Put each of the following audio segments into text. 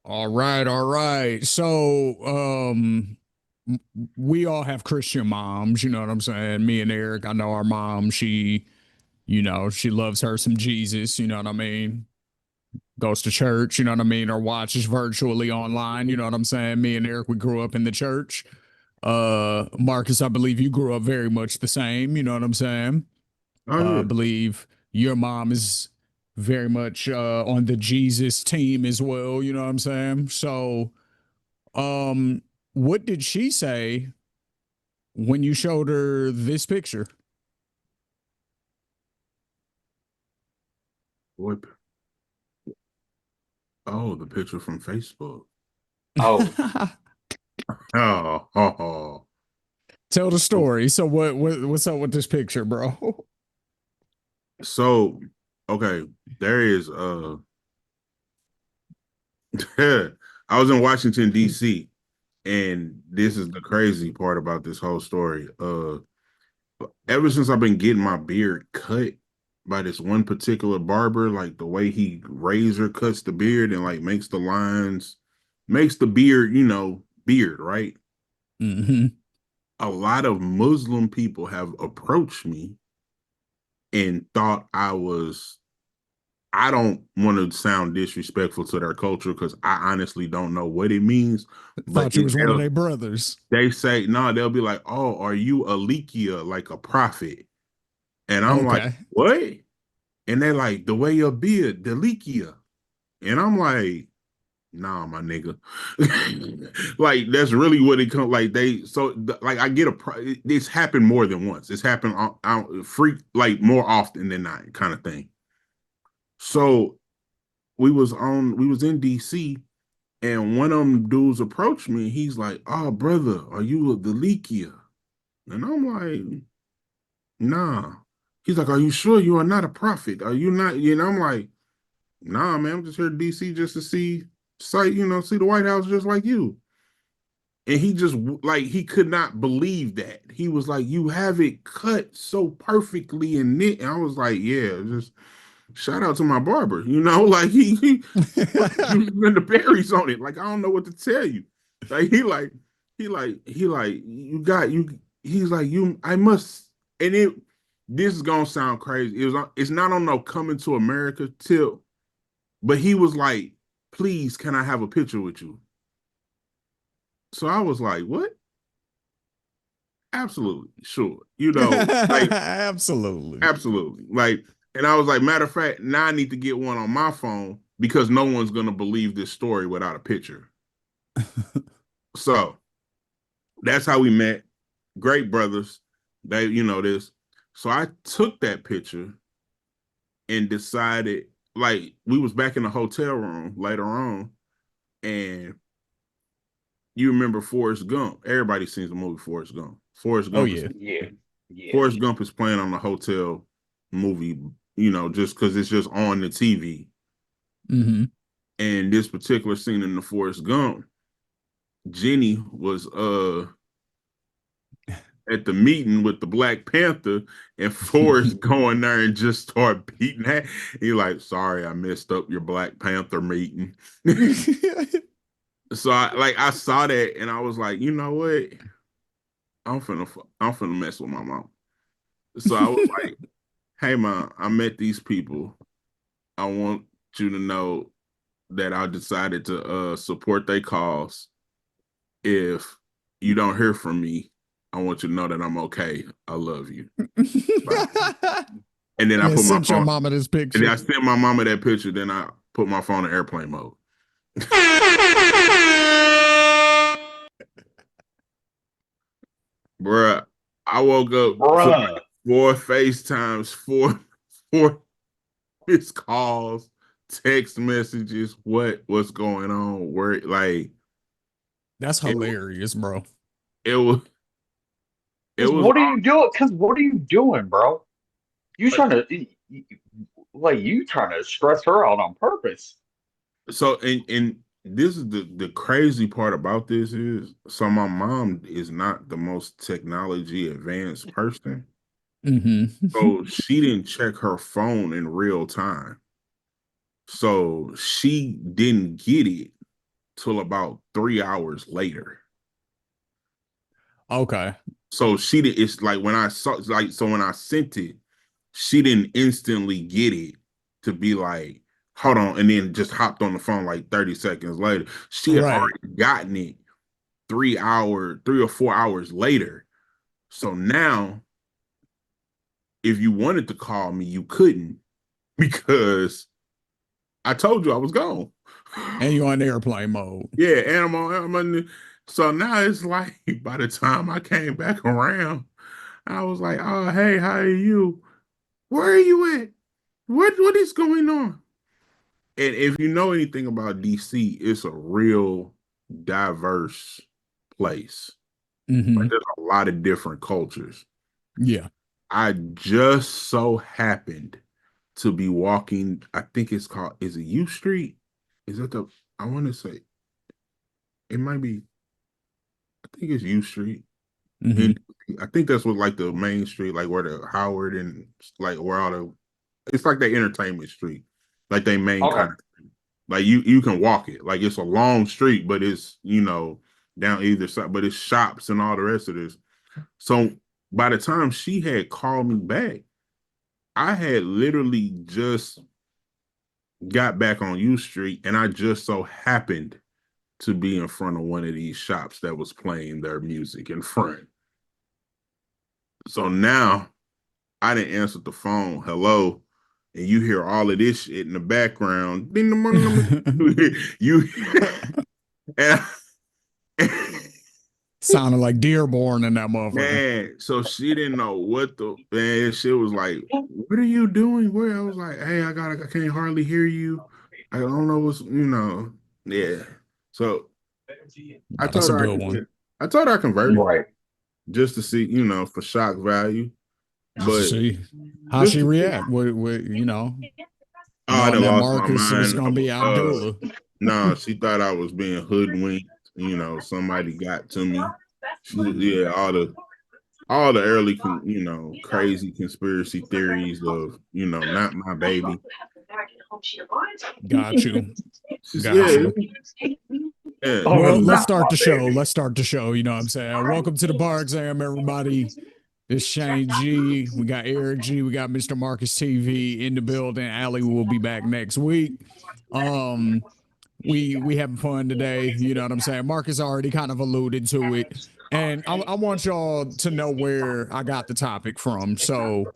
All right, all right. So, we all have Christian moms, you know what I'm saying? Me and Eric, I know our mom, she loves her some Jesus, you know what I mean? Goes to church, you know what I mean? Or watches virtually online, you know what I'm saying? Me and Eric, we grew up in the church. Marcus, I believe you grew up very much the same, you know what I'm saying? Oh I yeah. believe your mom is very much on the Jesus team as well, you know what I'm saying? So, um, what did she say when you showed her this picture? What? Oh, the picture from Facebook. Oh, Oh, oh, oh. Tell the story. So what's up with this picture, bro? So, okay, there is I was in Washington D.C. and this is the crazy part about this whole story. Ever since I've been getting my beard cut by this one particular barber, like the way he razor cuts the beard and like makes the lines, makes the beard, beard, right? Mm-hmm. A lot of Muslim people have approached me and thought I don't want to sound disrespectful to their culture because I honestly don't know what it means, but Thought you was one of their brothers. they say, no, they'll be like, oh, are you Alikia, like a prophet? And I'm like, Okay. what? And they're like, the way your beard, Delikia. And I'm like, nah, my nigga. Like, that's really what it comes like. Like, I get it's happened more than once. It's happened free, like, more often than not, kind of thing. So we was in DC and one of them dudes approached me. He's like, oh, brother, are you a Delikia? And I'm like, nah. He's like, are you sure you are not a prophet? Are you not? I'm like, nah, man, I'm just here to DC just to see the White House just like you. And he just like he could not believe that. He was like, you have it cut so perfectly and knit. And I was like, yeah, just shout out to my barber. Like he put the juice and the berries on it. Like, I don't know what to tell you. Like he like, you got you. He's like, you, I must, and this is gonna sound crazy. It's not on no Coming to America tip, but he was like, please, can I have a picture with you? So I was like, what? Absolutely, sure. Like, Absolutely. absolutely. Like, and I was like, matter of fact, now I need to get one on my phone because no one's gonna believe this story without a picture. So that's how we met. Great brothers. They, this. So I took that picture and decided, like, we was back in the hotel room later on, and you remember Forrest Gump. Everybody sees the movie Forrest Gump. Forrest Oh Gump is yeah. yeah, yeah. Forrest Gump is playing on the hotel movie, just because it's just on the TV. Mm-hmm. And this particular scene in the Forrest Gump, Jenny was at the meeting with the Black Panther, and Forrest going there and just start beating that. He like, sorry, I messed up your Black Panther meeting. So I saw that and I was like, you know what? I'm finna mess with my mom. So I was like, hey mom, I met these people. I want you to know that I decided to support their cause. If you don't hear from me, I want you to know that I'm okay. I love you. Bye. And then And I then put my sent your phone, mama this and then I picture. sent my mama that picture. Then I put my phone in airplane mode. Bruh, I woke up to Bruh. like four FaceTimes, four missed calls, text messages. What's going on? Where like That's it hilarious, bro. it was it Because was what are you doing? Because what are you doing, bro? You trying to like you trying to stress her out on purpose? so and this is the crazy part about this is so my mom is not the most technology advanced person. Mm-hmm. So she didn't check her phone in real time. So she didn't get it till about 3 hours later. Okay. So she did. It's like when I saw, like, so when I sent it, she didn't instantly get it to be like, hold on, and then just hopped on the phone like 30 seconds later. She had Right. already gotten it 3 or 4 hours later. So now, if you wanted to call me, you couldn't because I told you I was gone. And you on airplane mode. Yeah, and so now it's like by the time I came back around, I was like, oh, hey, how are you? Where are you at? What is going on? And if you know anything about DC, it's a real diverse place. Like Mm-hmm. there's a lot of different cultures. Yeah. I just so happened to be walking, I think it's called, is it U Street? Is that the, I want to say, it might be, I think it's U Street. And Mm-hmm. I think that's what like the main street, like where the Howard and like where all the, it's like the entertainment street, like they main Okay. kind of, like you can walk it. Like it's a long street, but it's, down either side, but it's shops and all the rest of this. So by the time she had called me back, I had literally just got back on U Street and I just so happened to be in front of one of these shops that was playing their music in front. So now I didn't answer the phone. Hello. And you hear all of this shit in the background. You and, Sounded like Dearborn in that motherfucker. man, so she didn't know what the man. She was like, "What are you doing?" Where I was like, "Hey, I can't hardly hear you. I don't know yeah." So I Nah, that's told a her good one. I told her I converted Right. just to see, for shock value, Just to but see how just she to see. react with Oh, I knowing done that lost my Marcus was mind. gonna be Abdullah. No, she thought I was being hoodwinked. Somebody got to me. Yeah, all the early, crazy conspiracy theories of, not my baby. Got you. Got Yeah, you. yeah. Oh, Well, no, let's not start my the show. baby. Let's start the show. You know what I'm saying? Welcome to the bar exam, everybody. It's Shane G. We got Eric G. We got Mr. Marcus TV in the building. Allie will be back next week. We having fun today. You know what I'm saying? Marcus already kind of alluded to it. And I want y'all to know where I got the topic from. So,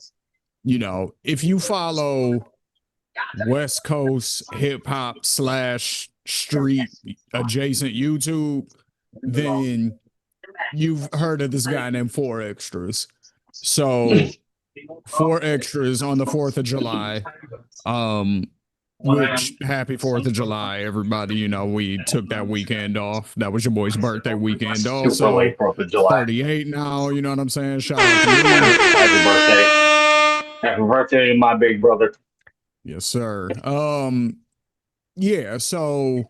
if you follow West Coast hip hop slash street adjacent YouTube, then you've heard of this guy named Four Extras. So Four Extras on the 4th of July. Um, which happy 4th of July, everybody. We took that weekend off. That was your boy's birthday weekend. Super Also, late 4th of July. 38 now, you know what I'm saying? Shout out to me. Happy birthday. Happy birthday, my big brother. Yes, sir. Yeah, so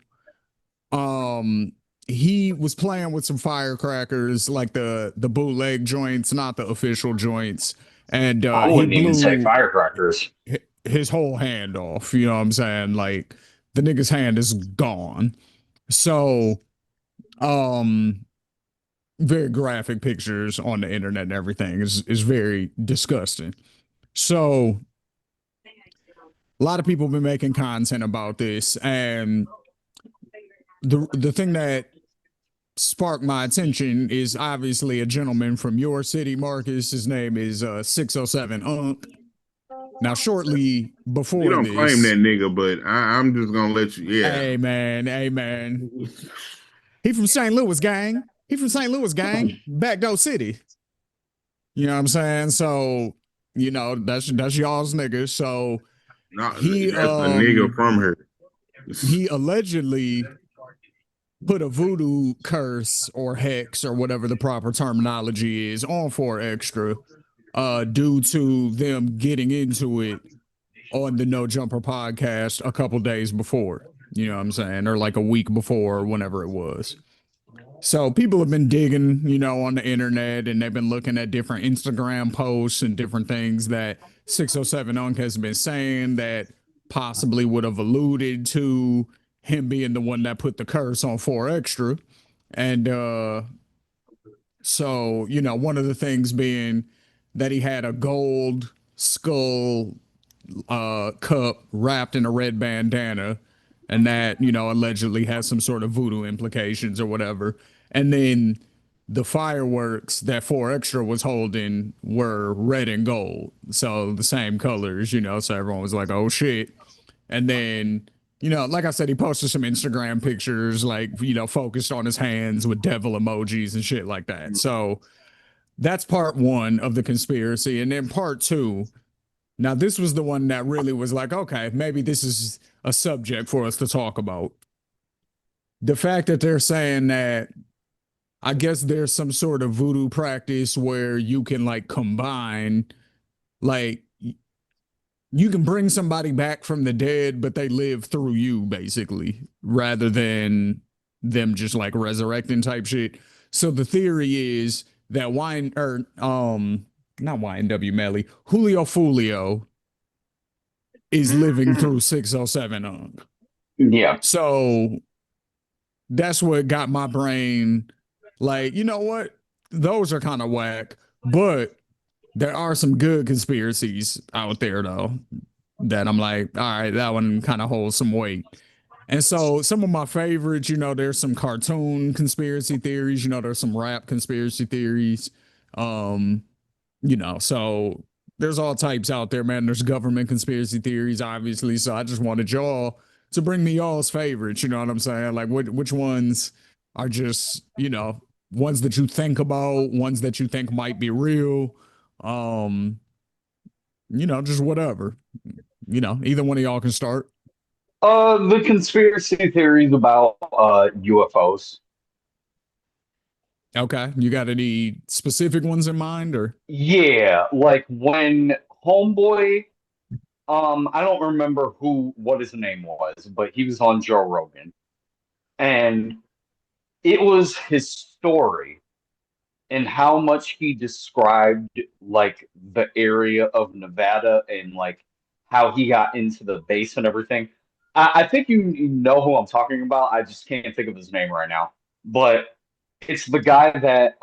he was playing with some firecrackers, like the bootleg joints, not the official joints. And I he wouldn't even say blew firecrackers. his whole hand off. You know what I'm saying? Like the nigga's hand is gone. So, um, very graphic pictures on the internet and everything is very disgusting. So, a lot of people have been making content about this, and the thing that sparked my attention is obviously a gentleman from your city, Marcus. His name is 607 Unk. Now, shortly You before don't claim this, that nigga, but I'm just gonna let you. Yeah. hey man, hey man, he from St. Louis, gang. He from St. Louis, gang. Backdoor City. You know what I'm saying? So, that's y'all's nigga. So No, he that's a nigga from her. he allegedly put a voodoo curse or hex or whatever the proper terminology is on Four Extra due to them getting into it on the No Jumper podcast a couple days before. You know what I'm saying? Or like a week before, or whenever it was. So people have been digging, on the internet, and they've been looking at different Instagram posts and different things that 607 Unk has been saying that possibly would have alluded to him being the one that put the curse on 4 Extra. And so, one of the things being that he had a gold skull cup wrapped in a red bandana, and that, allegedly has some sort of voodoo implications or whatever. And then the fireworks that 4 Extra was holding were red and gold. So the same colors, so everyone was like, oh shit. And then, like I said, he posted some Instagram pictures, like, focused on his hands with devil emojis and shit like that. So that's part one of the conspiracy. And then part two, now this was the one that really was like, okay, maybe this is a subject for us to talk about. The fact that they're saying that, I guess there's some sort of voodoo practice where you can like combine, like, you can bring somebody back from the dead, but they live through you, basically, rather than them just like resurrecting type shit. So the theory is that not YNW Melly, Julio Folio is living through 607 Unk. Yeah. So that's what got my brain like, you know what? Those are kind of whack, but there are some good conspiracies out there though that I'm like, all right, that one kind of holds some weight. And so some of my favorites, there's some cartoon conspiracy theories, there's some rap conspiracy theories. Um, so there's all types out there, man. There's government conspiracy theories, obviously. So I just wanted y'all to bring me y'all's favorites. You know what I'm saying? Like, which ones are just, ones that you think about, ones that you think might be real. Um, just whatever. Either one of y'all can start. The conspiracy theories about UFOs. Okay. You got any specific ones in mind or? Yeah, like when Homeboy, I don't remember what his name was, but he was on Joe Rogan, and it was his story and how much he described like the area of Nevada and like how he got into the base and everything. I think you know who I'm talking about. I just can't think of his name right now. But it's the guy that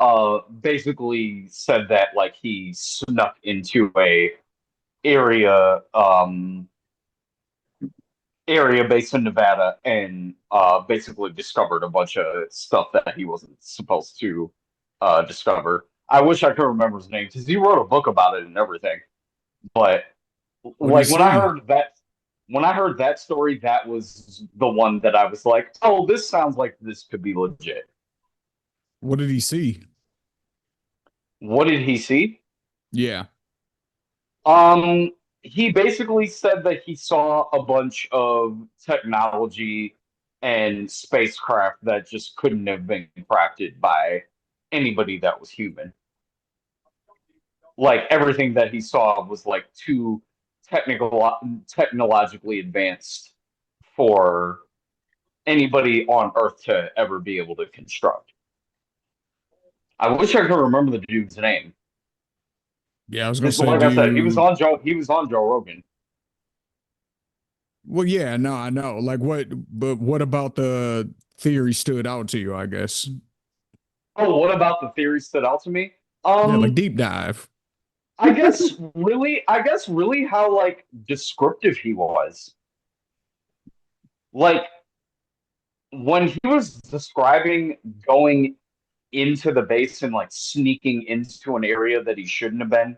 basically said that like he snuck into a area area based in Nevada and basically discovered a bunch of stuff that he wasn't supposed to discover. I wish I could remember his name because he wrote a book about it and everything. But What do you like see? when I heard that story, that was the one that I was like, oh, this sounds like this could be legit. What did he see? What did he see? Yeah. Um, he basically said that he saw a bunch of technology and spacecraft that just couldn't have been crafted by anybody that was human. Like everything that he saw was like too technical, technologically advanced for anybody on Earth to ever be able to construct. I wish I could remember the dude's name. Yeah, I was gonna Because say, like I said, dude. He was on Joe Rogan. Well, yeah, no, I know. Like but what about the theory stood out to you, I guess? Oh, what about the theory stood out to me? Yeah, like Um, deep dive. I guess really how like descriptive he was. Like when he was describing going into the base and like sneaking into an area that he shouldn't have been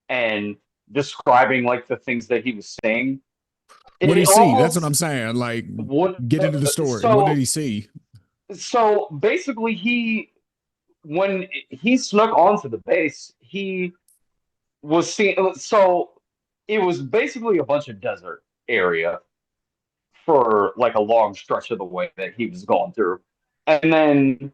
and describing like the things that he was saying, What did he it see? That's what I'm almost saying. Like, would get into the story. What did so he see? so basically he when he snuck onto the base, he was seeing so it was basically a bunch of desert area for like a long stretch of the way that he was going through. And then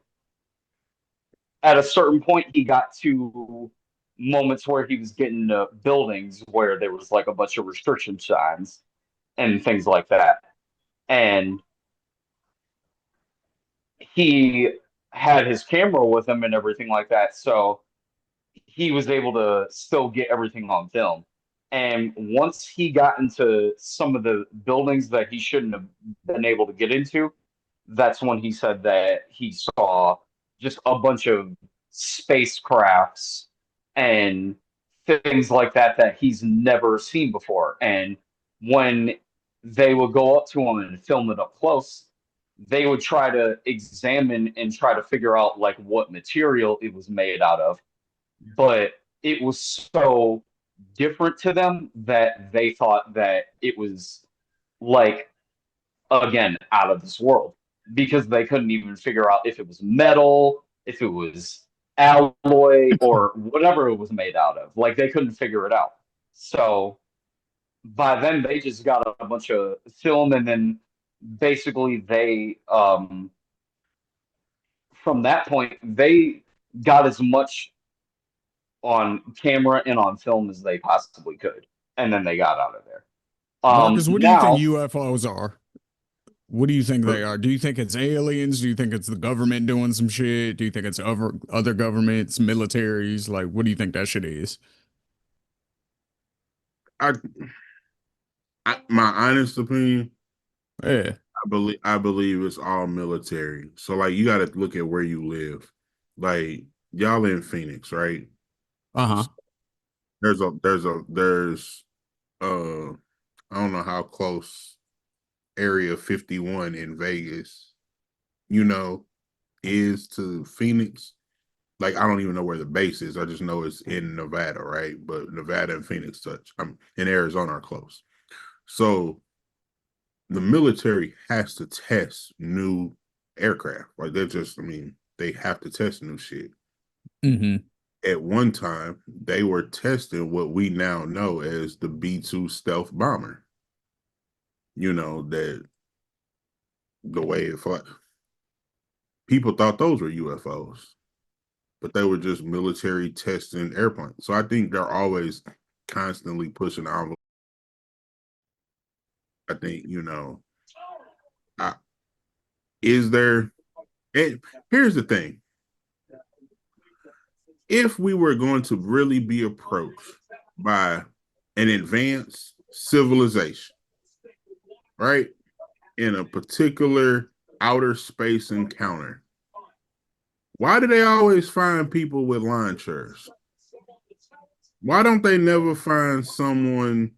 at a certain point, he got to moments where he was getting to buildings where there was like a bunch of restriction signs and things like that. And he had his camera with him and everything like that. So he was able to still get everything on film. And once he got into some of the buildings that he shouldn't have been able to get into, that's when he said that he saw just a bunch of spacecrafts and things like that that he's never seen before. And when they would go up to him and film it up close, they would try to examine and try to figure out like what material it was made out of. But it was so different to them that they thought that it was like again out of this world because they couldn't even figure out if it was metal, if it was alloy, or whatever it was made out of. Like they couldn't figure it out. So by then they just got a bunch of film, and then basically they from that point they got as much on camera and on film as they possibly could, and then they got out of there. Marcus, what do you think Now, UFOs are? What do you think they are? Do you think it's aliens? Do you think it's the government doing some shit? Do you think it's other governments, militaries? Like, what do you think that shit is? I, my honest opinion, Yeah. I believe it's all military. So like you got to look at where you live. Like y'all in Phoenix, right? Uh-huh. There's I don't know how close Area 51 in Vegas, you know, is to Phoenix. Like I don't even know where the base is. I just know it's in Nevada, right? But Nevada and Phoenix touch. I'm in Arizona are close. So the military has to test new aircraft. Like they're just, I mean, they have to test new shit. Mm-hmm. At one time, they were testing what we now know as the B-2 stealth bomber. You know, that the way it fought. People thought those were UFOs, but they were just military testing airplanes. So I think they're always constantly pushing the envelope. I think, you know, I, is there, and here's the thing. If we were going to really be approached by an advanced civilization, right, in a particular outer space encounter, why do they always find people with lawn chairs? Why don't they never find someone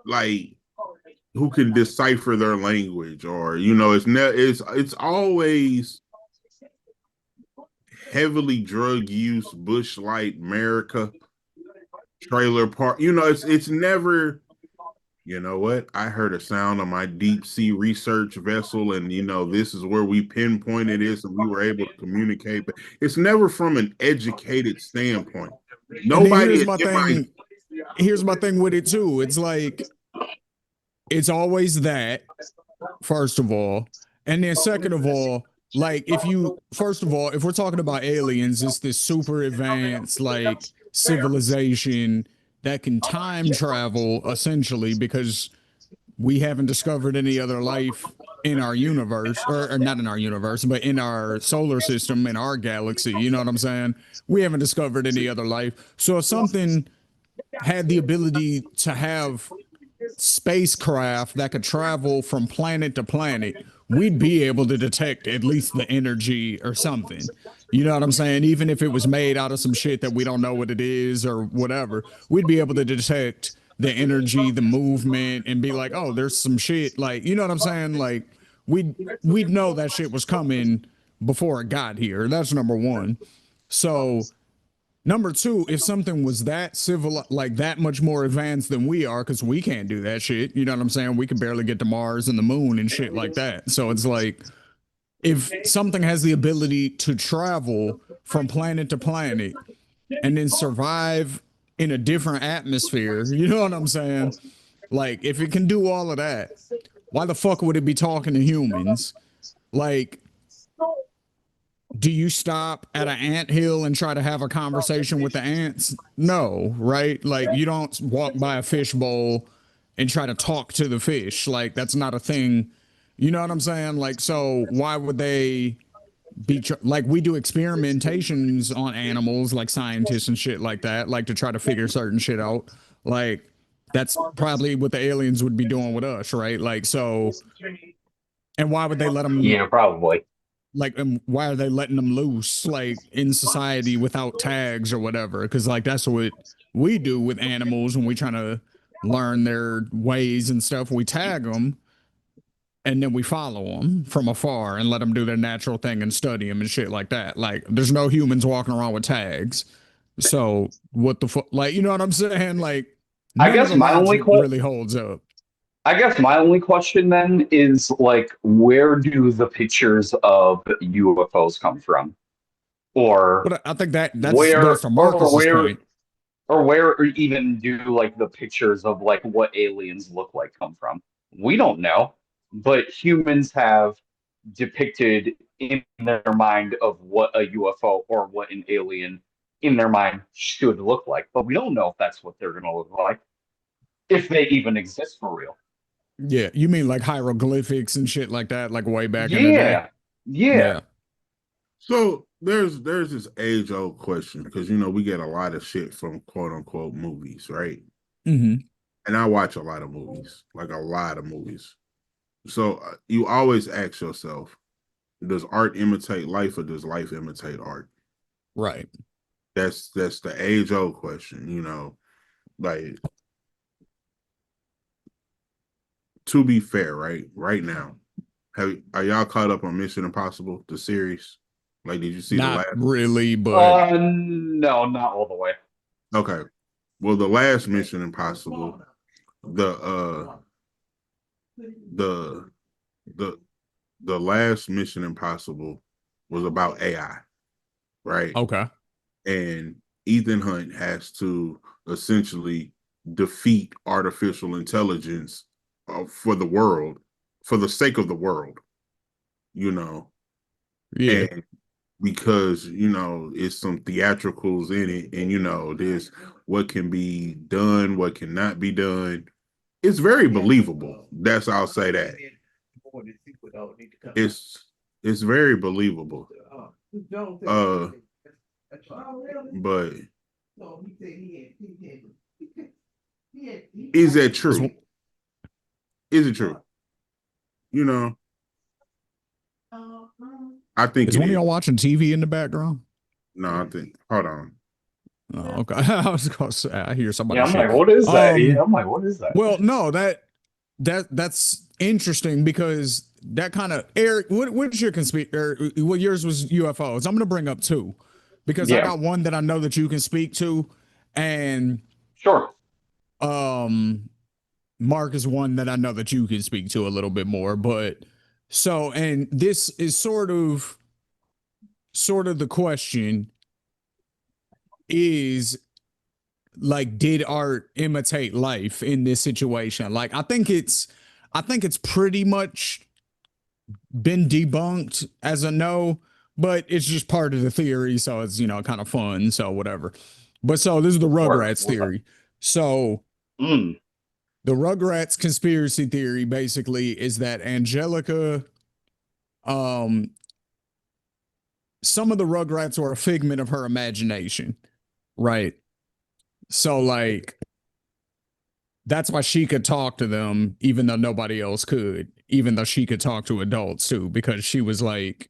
like who can decipher their language? Or you know, it's always heavily drug use, bush light America, trailer park. You know, it's never. You know what? I heard a sound on my deep sea research vessel, and you know, this is where we pinpointed this, and we were able to communicate. But it's never from an educated standpoint. And then Nobody here's at my MIT. thing. Here's my thing with it too. It's like it's always that, first of all. And then second of all, like if you first of all, if we're talking about aliens, it's this super advanced like civilization that can time travel essentially because we haven't discovered any other life in our universe, or not in our universe, but in our solar system, in our galaxy. You know what I'm saying? We haven't discovered any other life. So if something had the ability to have spacecraft that could travel from planet to planet, we'd be able to detect at least the energy or something. You know what I'm saying? Even if it was made out of some shit that we don't know what it is or whatever, we'd be able to detect the energy, the movement, and be like, oh, there's some shit. Like, you know what I'm saying? Like, we'd know that shit was coming before it got here. That's number one. So number two, if something was that civil, like that much more advanced than we are, because we can't do that shit. You know what I'm saying? We can barely get to Mars and the moon and shit like that. So it's like, if something has the ability to travel from planet to planet and then survive in a different atmosphere, you know what I'm saying? Like, if it can do all of that, why the fuck would it be talking to humans? Like, do you stop at an ant hill and try to have a conversation with the ants? No, right? Like you don't walk by a fish bowl and try to talk to the fish. Like that's not a thing. You know what I'm saying? Like so why would they be like we do experimentations on animals like scientists and shit like that, like to try to figure certain shit out. Like that's probably what the aliens would be doing with us, right? Like so, and why would they let them? Yeah, probably. Like, and why are they letting them loose like in society without tags or whatever? Because like that's what we do with animals when we trying to learn their ways and stuff. We tag them and then we follow them from afar and let them do their natural thing and study them and shit like that. Like, there's no humans walking around with tags. So what the fuck? Like, you know what I'm saying? Like, I none of guess the my only logic que- really holds up. I guess my only question then is like, where do the pictures of UFOs come from, or But I think that that's goes where, to Marcus's point. or where even do like the pictures of like what aliens look like come from? We don't know, but humans have depicted in their mind of what a UFO or what an alien in their mind should look like, but we don't know if that's what they're going to look like, if they even exist for real. Yeah, you mean like hieroglyphics and shit like that, like way back in the day? Yeah, yeah, Yeah. So there's this age old question because we get a lot of shit from quote unquote movies, right? Mm-hmm. And I watch a lot of movies, like a lot of movies. So you always ask yourself, does art imitate life or does life imitate art? Right. That's the age old question, like to be fair, right? Right now, are y'all caught up on Mission Impossible, the series? Like, did you see the Not last? really, but no, not all the way. Okay. Well, the last Mission Impossible, the the the last Mission Impossible was about AI, right? okay. And Ethan Hunt has to essentially defeat artificial intelligence for the world, for the sake of the world, you know, Yeah. and because it's some theatricals in it, and there's what can be done, what cannot be done. It's very believable. I'll say that it's very believable. Uh, but is that Is, true? Is it true? You know, I think is it one of is. y'all watching TV in the background? No, I think. Hold on. Oh, okay. I was gonna say I hear Yeah, somebody I'm shit. like, what is that? Yeah, I'm like, what is that? Well, no, that's interesting because that kind of Eric, what's your conspiracy? Well, yours was UFOs. I'm gonna bring up two because I Yeah, got one that I know that you can speak to, and sure. um Mark is one that I know that you can speak to a little bit more. But so, and this is sort of the question is like, did art imitate life in this situation? Like, I think it's pretty much been debunked as a no, but it's just part of the theory. So it's, kind of fun. So whatever. But so this is the Word. Rugrats What's up? theory. So Mm, the Rugrats conspiracy theory basically is that Angelica, um, some of the Rugrats are a figment of her imagination, right? So like that's why she could talk to them, even though nobody else could, even though she could talk to adults too, because she was like,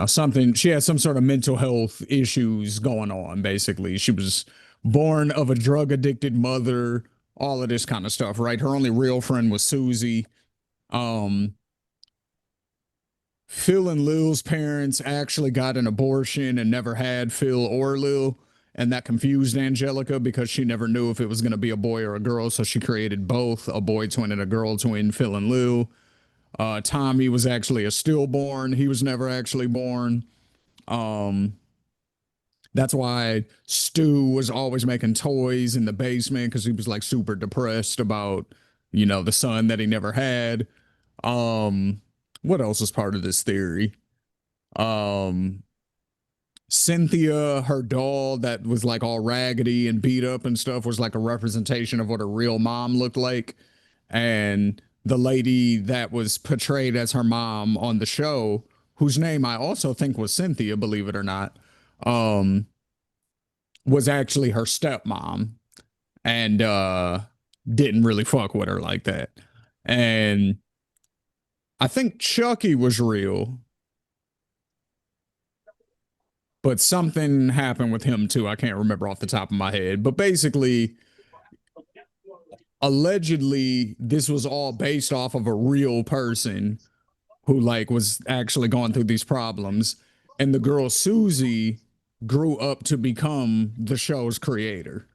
something, she had some sort of mental health issues going on, basically. She was born of a drug addicted mother, all of this kind of stuff, right? Her only real friend was Susie. Um, Phil and Lil's parents actually got an abortion and never had Phil or Lil. And that confused Angelica because she never knew if it was going to be a boy or a girl. So she created both a boy twin and a girl twin, Phil and Lil. Tommy was actually a stillborn. He was never actually born. Um, that's why Stu was always making toys in the basement because he was like super depressed about, the son that he never had. Um, what else is part of this theory? Um, Cynthia, her doll that was like all raggedy and beat up and stuff, was like a representation of what her real mom looked like. And the lady that was portrayed as her mom on the show, whose name I also think was Cynthia, believe it or not, um, was actually her stepmom. and didn't really fuck with her like that. And I think Chucky was real, but something happened with him too. I can't remember off the top of my head. But basically, allegedly, this was all based off of a real person who like was actually going through these problems. And the girl Susie grew up to become the show's creator.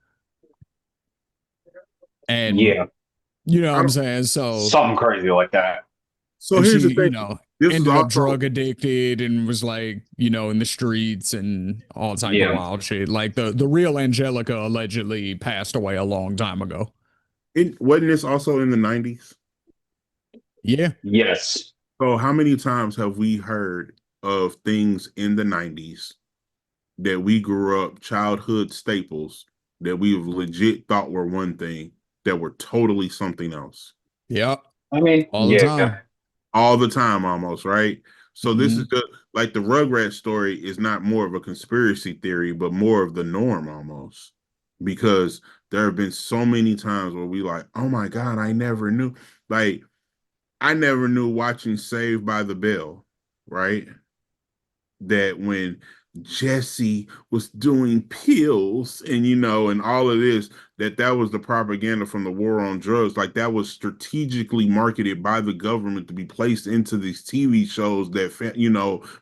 And Yeah, you know what I I'm don't, saying? So something crazy like that. so and here's she, the thing. This is ended up also drug addicted and was like, in the streets and all type of Yeah. wild shit. Like the real Angelica allegedly passed away a long time ago. wasn't this also in the 90s? Yeah. Yes. So how many times have we heard of things in the 90s that we grew up childhood staples that we've legit thought were one thing that were totally something else? Yep. I mean, All the yeah, time. All the time almost, right? So this is Mhm. just like the Rugrats story is not more of a conspiracy theory, but more of the norm almost. Because there have been so many times where we like, oh my God, I never knew. Like, I never knew watching Saved by the Bell, right? That when Jesse was doing pills and and all of this, that was the propaganda from the war on drugs. Like that was strategically marketed by the government to be placed into these TV shows that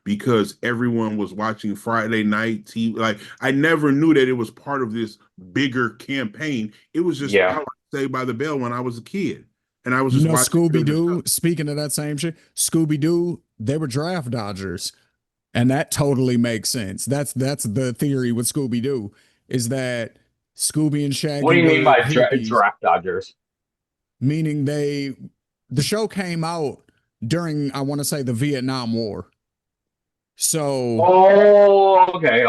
because everyone was watching Friday night TV. Like I never knew that it was part of this bigger campaign. It was just I yeah. was Saved by the Bell when I was a kid. And I was You just know, watching Scooby the show. Doo, speaking of that same shit, Scooby Doo, they were draft dodgers. And that totally makes sense. That's the theory with Scooby Doo is that Scooby and What do Shaggy you mean were by hippies, draft dodgers? meaning the show came out during, I want to say, the Vietnam War. So, Oh, okay.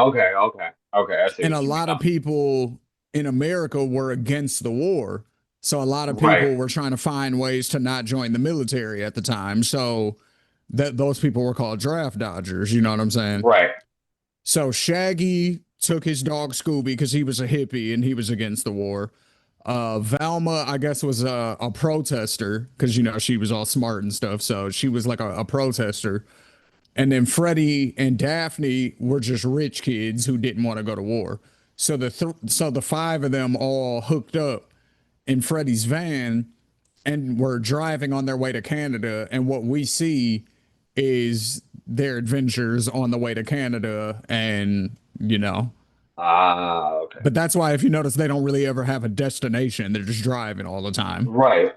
I see and a what you mean lot now. of people in America were against the war. So a lot of Right, people were trying to find ways to not join the military at the time. So that those people were called draft dodgers. You know what I'm saying? right. So Shaggy took his dog Scooby because he was a hippie and he was against the war. Velma, I guess, was a protester because she was all smart and stuff. So she was like a protester. And then Freddie and Daphne were just rich kids who didn't want to go to war. So the five of them all hooked up in Freddie's van and were driving on their way to Canada. And what we see is their adventures on the way to Canada. And, Ah, okay. but that's why if you notice, they don't really ever have a destination. They're just driving all the time. Right,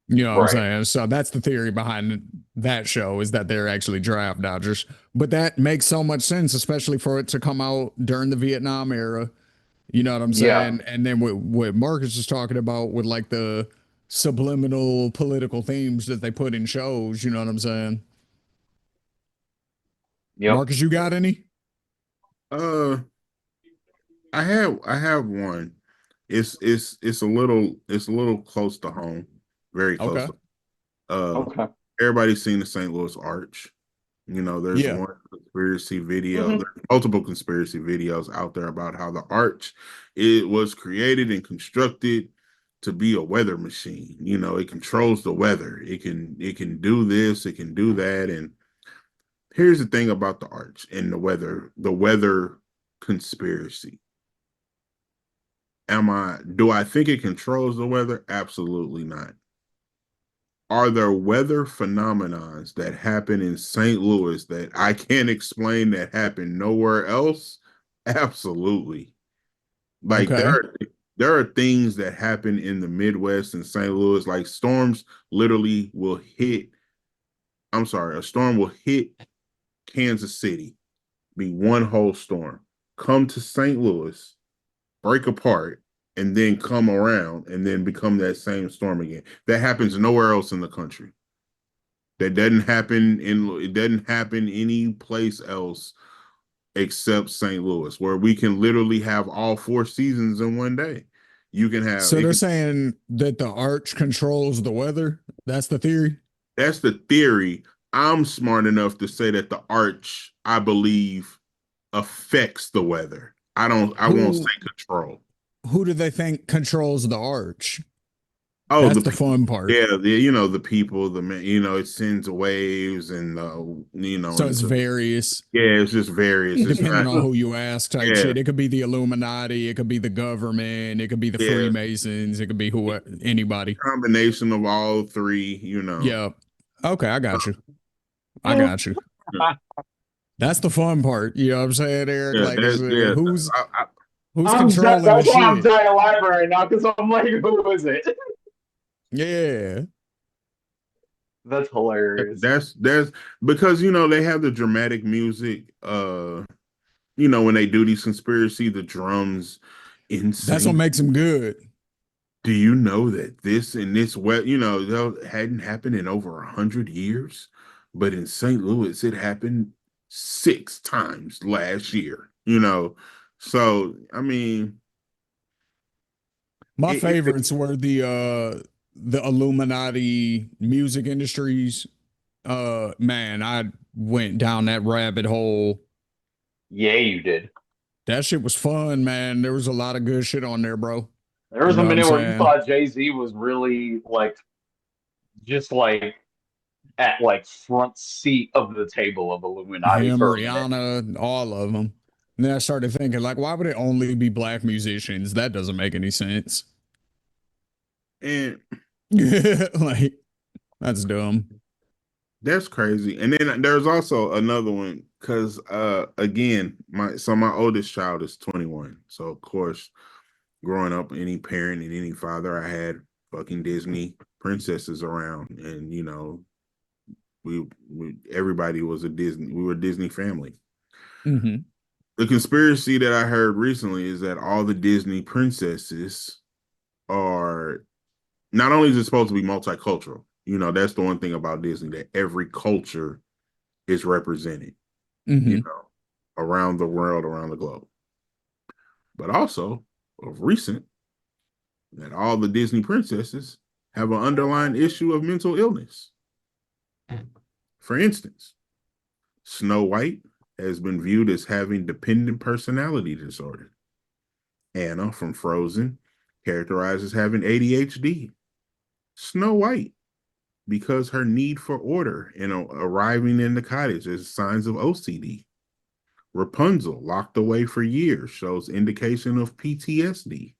You know what I'm right. saying? So that's the theory behind that show is that they're actually draft dodgers. But that makes so much sense, especially for it to come out during the Vietnam era. You know what I'm Yeah, saying? And then what Marcus is talking about with like the subliminal political themes that they put in shows. You know what I'm saying? yep. Marcus, you got any? Uh I have one. It's a little close to home. Very close Okay. to uh Okay. everybody's seen the St. Louis Arch. There's Yeah. one conspiracy video. Hmm. There's multiple conspiracy videos out there about how the arch it was created and constructed to be a weather machine. It controls the weather. It can do this, it can do that. And here's the thing about the arch and the weather conspiracy. Do I think it controls the weather? Absolutely not. Are there weather phenomenons that happen in St. Louis that I can't explain that happen nowhere else? Absolutely. Like Okay. there are things that happen in the Midwest and St. Louis, like storms literally will hit. I'm sorry, a storm will hit Kansas City, be one whole storm, come to St. Louis, break apart, and then come around and then become that same storm again. That happens nowhere else in the country. It doesn't happen any place else except St. Louis, where we can literally have all four seasons in one day. You can have So it they're can saying that the arch controls the weather. That's the theory. That's the theory. I'm smart enough to say that the arch, I believe, affects the weather. I won't say Who control. who do they think controls the arch? Oh, That's the fun part. yeah, the people, it sends waves and So it's into various, yeah, it's just various. It's depending not on who you ask, type yeah, shit. It could be the Illuminati, it could be the government, it could be the yeah, Freemasons, it could be who anybody. combination of all three. Yeah. Okay, I got you. I got you. Yeah, That's the fun part. You know what I'm saying, Eric? yeah, Like, that's yeah. who's controlling the That's why I'm shit? trying to laugh right now because I'm like, who is it? Yeah. That's hilarious. That's because they have the dramatic music. When they do these conspiracy, the drums That's what insane. makes them good. Do you know that this and this that hadn't happened in over 100 years, but in St. Louis it happened 6 times last year. So I mean, My it favorites were the Illuminati music industries. Man, I went down that rabbit hole. Yeah, you did. That shit was fun, man. There was a lot of good shit on there, bro. There You was a know what I'm minute where you saying? thought Jay-Z was really like just like at like front seat of the table of Illuminati Him, for a minute. Rihanna, all of them. And then I started thinking, like, why would it only be black musicians? That doesn't make any sense. and Like, that's dumb. that's crazy. And then there's also another one because again, my oldest child is 21. So of course, growing up, any parent and any father, I had fucking Disney princesses around, and we everybody was a Disney. We were a Disney family. Mm-hmm. The conspiracy that I heard recently is that all the Disney princesses are not only is it supposed to be multicultural. That's the one thing about Disney, that every culture is represented. Mm-hmm. Around the world, around the globe. But also of recent, that all the Disney princesses have an underlying issue of mental illness. For instance, Snow White has been viewed as having dependent personality disorder. Anna from Frozen characterized as having ADHD. Snow White, because her need for order and arriving in the cottage is signs of OCD. Rapunzel, locked away for years, shows indication of PTSD.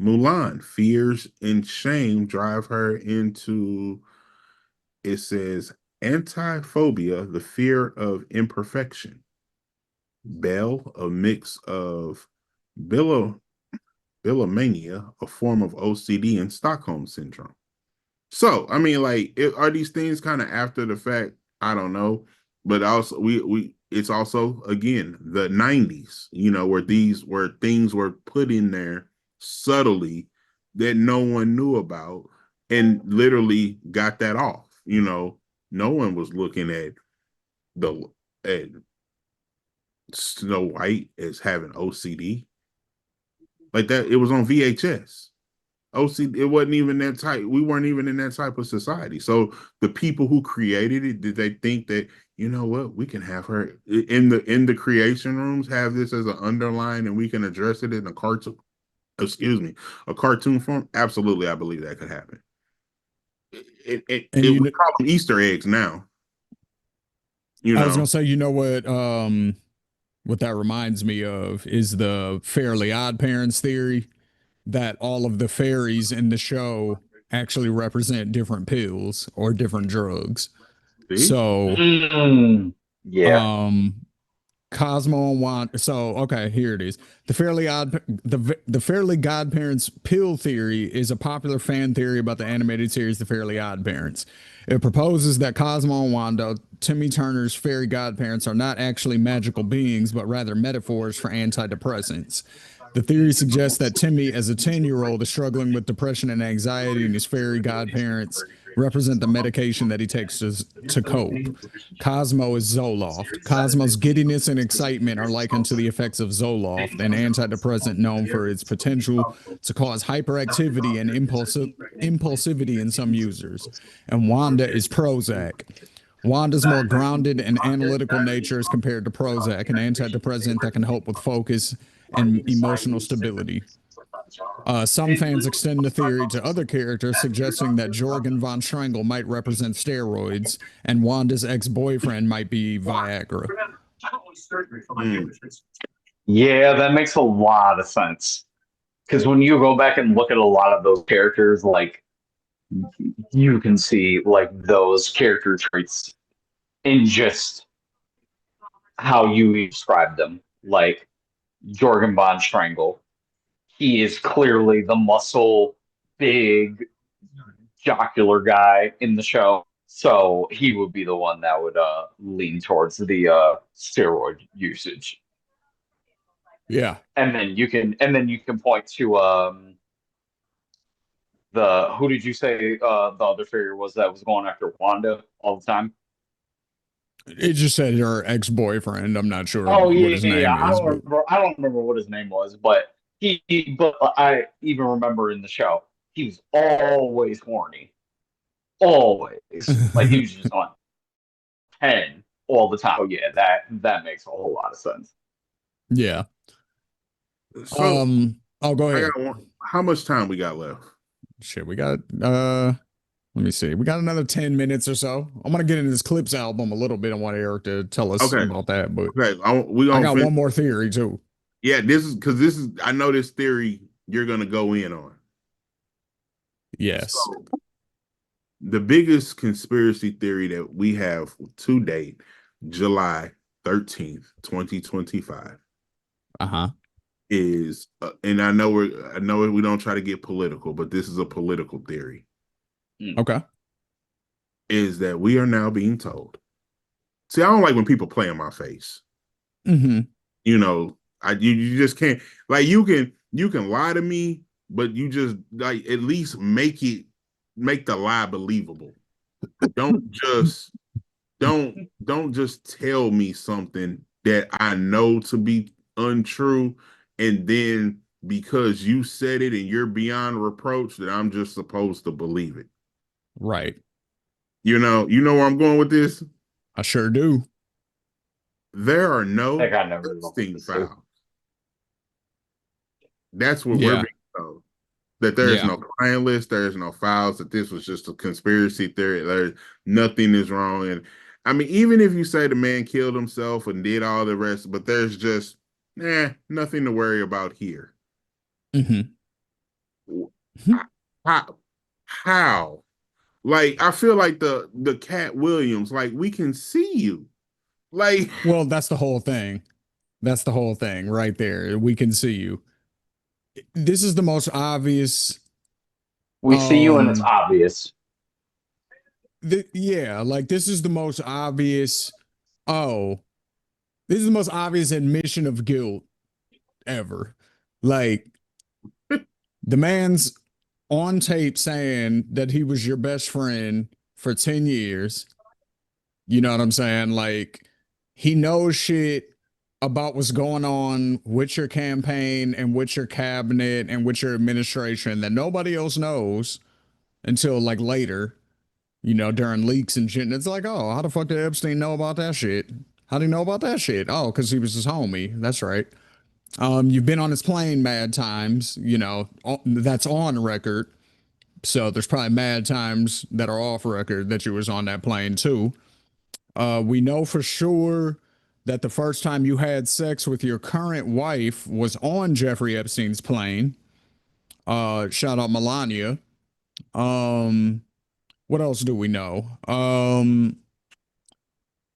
Mulan, fears and shame drive her into, it says, antiphobia, the fear of imperfection. Belle, a mix of bilomania, a form of OCD, and Stockholm syndrome. So, I mean, like, are these things kind of after the fact? I don't know, but also it's also again the '90s, where things were put in there subtly that no one knew about, and literally got that off. No one was looking the at Snow White as having OCD like that. It was on VHS. OCD, it wasn't even that type. We weren't even in that type of society. So the people who created it, did they think that, what, we can have her in the creation rooms, have this as an underline, and we can address it in a cartoon, a cartoon form? Absolutely, I believe that could happen. And We call them Easter eggs now. I was gonna say, you know what that reminds me of is the Fairly Odd Parents theory, that all of the fairies in the show actually represent different pills or different drugs. See? So, Yeah. um, Cosmo and Wanda. So, okay, here it is. The Fairly Godparents pill theory is a popular fan theory about the animated series The Fairly Odd Parents. It proposes that Cosmo and Wanda, Timmy Turner's fairy godparents, are not actually magical beings, but rather metaphors for antidepressants. The theory suggests that Timmy, as a 10-year-old, is struggling with depression and anxiety, and his fairy godparents represent the medication that he takes to cope. Cosmo is Zoloft. Cosmo's giddiness and excitement are likened to the effects of Zoloft, an antidepressant known for its potential to cause hyperactivity and impulsivity in some users. And Wanda is Prozac. Wanda's more grounded and analytical nature is compared to Prozac, an antidepressant that can help with focus and emotional stability. Some fans extend the theory to other characters, suggesting that Jorgen von Strangle might represent steroids and Wanda's ex-boyfriend might be Viagra. Yeah, that makes a lot of sense. Because when you go back and look at a lot of those characters, like you can see like those character traits in just how you describe them. Like Jorgen von Strangle, he is clearly the muscle, big, jocular guy in the show. So he would be the one that would lean towards the steroid usage. Yeah. And then you can point to the who did you say the other figure was that was going after Wanda all the time? It just said her ex-boyfriend. I'm not sure Oh what yeah, his yeah, yeah. name I is, don't but remember. I don't remember what his name was, but but I even remember in the show he was always horny, always. Like he was just on 10 all the time. Oh yeah, that makes a whole lot of sense. yeah. So Oh, go I ahead. got one. How much time we got left? Shit, we got let me see. We got another 10 minutes or so. I'm gonna get into this Clipse album a little bit. I want Eric to tell us Okay. about that, but Okay. We I gonna got finish. one more theory too. Yeah, this is because this is. I know this theory you're gonna go in on. Yes. So the biggest conspiracy theory that we have to date, July 13th, 2025, Uh-huh. is and I know we don't try to get political, but this is a political theory. Okay. Is that we are now being told. See, I don't like when people play in my face. Mm-hmm. You know, you just can't like you can lie to me, but you just like at least make the lie believable. Don't just don't just tell me something that I know to be untrue, and then because you said it and you're beyond reproach that I'm just supposed to believe it. Right. You know where I'm going with this? I sure do. There are no That guy never even went Epstein to sleep. files. That's what we're Yeah. being told. That there is Yeah. no client list, there is no files, that this was just a conspiracy theory. There, nothing is wrong. And I mean, even if you say the man killed himself and did all the rest, but there's just nothing to worry about here. Mm-hmm. How? How? Like, I feel like the Cat Williams, like we can see you. Like, Well, that's the whole thing. That's the whole thing right there. We can see you. This is the most obvious. We see you and it's obvious. Yeah, like this is the most obvious. Oh, this is the most obvious admission of guilt ever. Like the man's on tape saying that he was your best friend for 10 years. You know what I'm saying? Like he knows shit about what's going on with your campaign and with your cabinet and with your administration that nobody else knows until like later, you know, during leaks and shit. And it's like, oh, how the fuck did Epstein know about that shit? How did he know about that shit? Oh, because he was his homie. That's right. You've been on his plane mad times, you know, that's on record. So there's probably mad times that are off record that you was on that plane too. We know for sure that the first time you had sex with your current wife was on Jeffrey Epstein's plane. Shout out Melania. Um, what else do we know?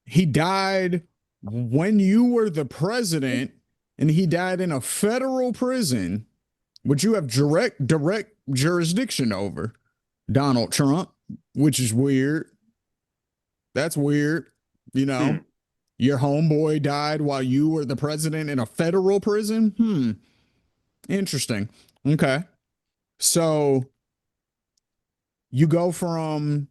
He died when you were the president, and he died in a federal prison, which you have direct jurisdiction over. Donald Trump, which is weird. That's weird. You know, your homeboy died while you were the president in a federal prison. Interesting. Okay. So you go from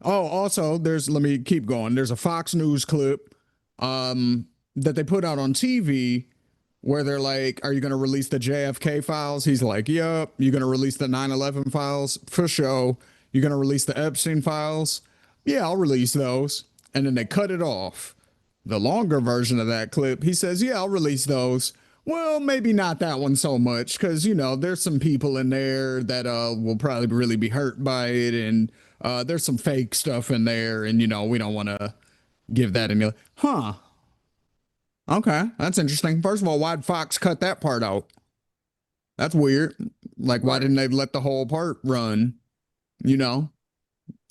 also let me keep going. There's a Fox News clip that they put out on TV where they're like, are you going to release the JFK files? He's like, yep. You're going to release the 9/11 files? For sure. You're going to release the Epstein files? Yeah, I'll release those. And then they cut it off. The longer version of that clip, he says, yeah, I'll release those Well, maybe not that one so much because there's some people in there that will probably really be hurt by it, and there's some fake stuff in there, and we don't want to give that any. Huh? Okay, that's interesting. First of all, why'd Fox cut that part out? That's weird. Like, why didn't they let the whole part run? You know,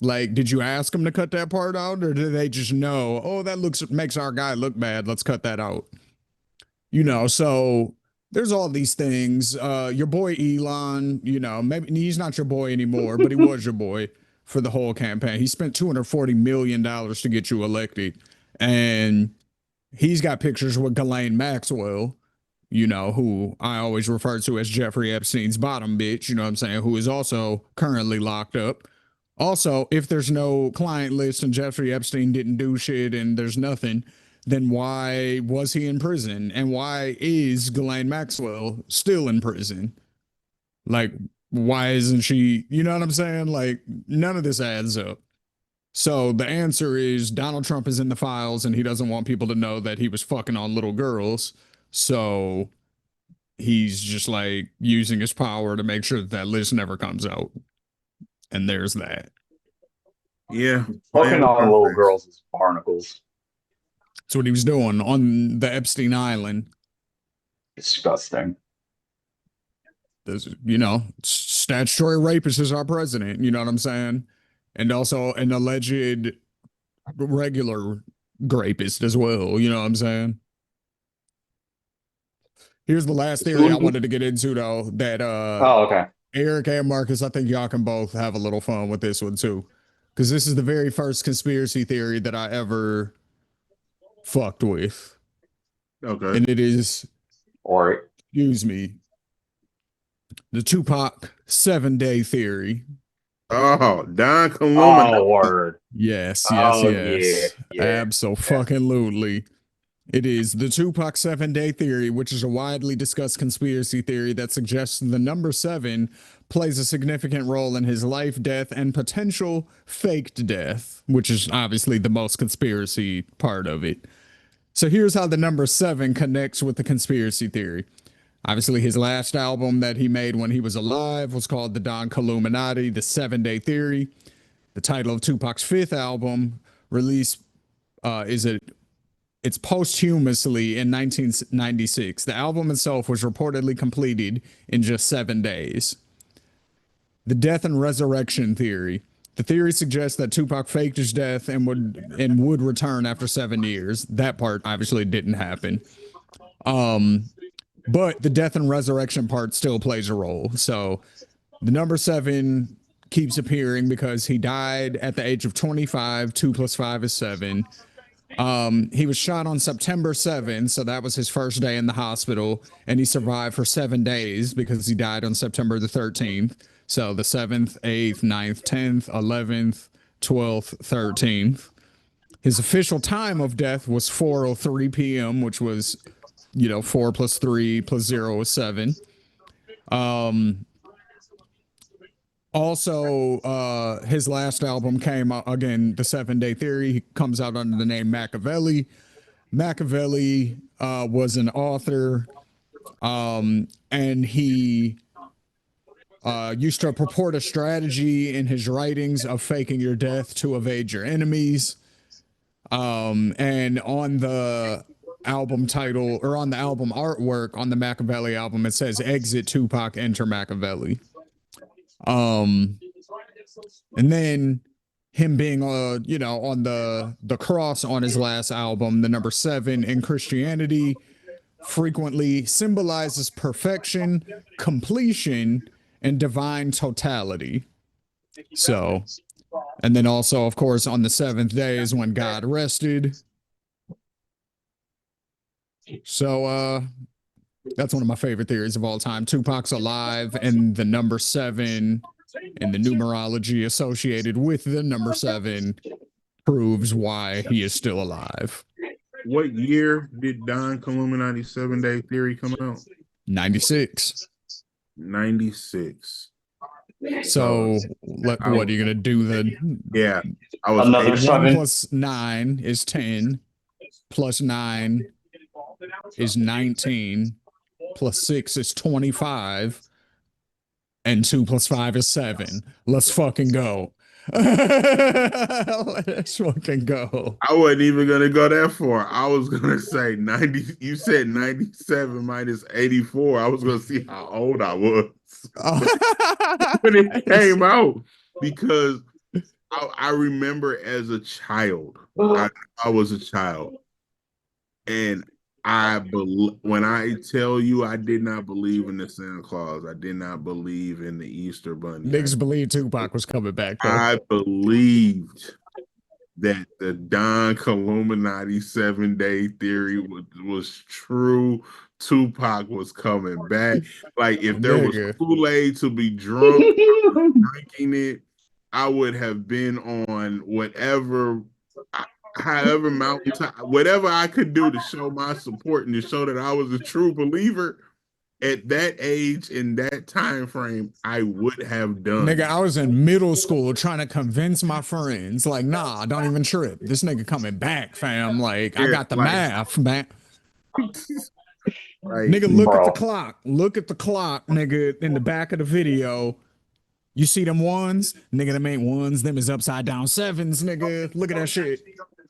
like, did you ask them to cut that part out, or did they just know? Oh, that looks makes our guy look bad. Let's cut that out. So there's all these things. Your boy Elon, maybe he's not your boy anymore, but he was your boy for the whole campaign. He spent $240 million to get you elected, and he's got pictures with Ghislaine Maxwell, who I always refer to as Jeffrey Epstein's bottom bitch, you know what I'm saying, who is also currently locked up. Also, if there's no client list and Jeffrey Epstein didn't do shit and there's nothing, then why was he in prison? And why is Ghislaine Maxwell still in prison? Like, why isn't she, you know what I'm saying? Like, none of this adds up. So the answer is Donald Trump is in the files and he doesn't want people to know that he was fucking on little girls. So he's just like using his power to make sure that that list never comes out. And there's that. Yeah. Fucking on little girls is barnacles. That's what he was doing on the Epstein Island. Disgusting. There's, statutory rapist is our president. You know what I'm saying? And also an alleged regular rapist as well. You know what I'm saying? Here's the last theory I wanted to get into, though, that Oh, okay. Eric and Marcus, I think y'all can both have a little fun with this one, too. Because this is the very first conspiracy theory that I ever fucked with. Okay. And it is, All right. excuse me, the Tupac 7-day theory. Oh, Don Columna. Oh, word. Yes, Oh, yes. yeah. Absolutely. It is the Tupac 7-day theory, which is a widely discussed conspiracy theory that suggests the number 7 plays a significant role in his life, death, and potential faked death, which is obviously the most conspiracy part of it. So here's how the number 7 connects with the conspiracy theory. Obviously, his last album that he made when he was alive was called The Don Illuminati, The 7-Day Theory. The title of Tupac's 5th album, release it's posthumously in 1996. The album itself was reportedly completed in just 7 days. The death and resurrection theory. The theory suggests that Tupac faked his death and would return after 7 years. That part obviously didn't happen. But the death and resurrection part still plays a role. So the number 7 keeps appearing because he died at the age of 25. 2 plus 5 is 7. He was shot on September 7th, so that was his first day in the hospital, and he survived for 7 days because he died on September the 13th. So the 7th, 8th, 9th, 10th, 11th, 12th, 13th. His official time of death was 4:03 p.m., which was 4 plus 3 plus 0 is 7. Also, his last album came out, again, the 7-Day Theory. He comes out under the name Machiavelli. Machiavelli was an author, and he used to purport a strategy in his writings of faking your death to evade your enemies. And on the album title, or on the album artwork on the Machiavelli album, it says "Exit Tupac, Enter Machiavelli." And then him being on the cross on his last album, the number 7 in Christianity frequently symbolizes perfection, completion, and divine totality. So, and then also, of course, on the 7th day is when God rested. So that's one of my favorite theories of all time. Tupac's alive, and the number 7 and the numerology associated with the number 7 proves why he is still alive. What year did Don Illuminati 7-Day Theory come out? 96. 96. So what are you gonna do? I was another 1 plus 9 is 10, plus 9 is 19, plus 6 is 25, and 2 plus 5 is 7. Let's fucking go. Let's fucking go. I wasn't even gonna go that far. I was gonna say 90. You said 97 minus 84. I was gonna see how old I was when it came out because I remember as a child. I was a child, and when I tell you I did not believe in the Santa Claus, I did not believe in the Easter Bunny. Niggas believe Tupac was coming back though. I believed that the Don Illuminati 7 day theory was true. Tupac was coming back. Like if there was Nigga. Kool-Aid to be drunk, drinking it, I would have been on however mountaintop, whatever I could do to show my support and to show that I was a true believer at that age in that time frame, I would have done. Nigga, I was in middle school trying to convince my friends, like, nah, don't even trip. This nigga coming back, fam. Like, I got the math, man. Like, nigga, look at the Bro. clock. Look at the clock, nigga, in the back of the video. You see them ones? Nigga, them ain't ones. Them is upside down sevens, nigga. Look at that shit.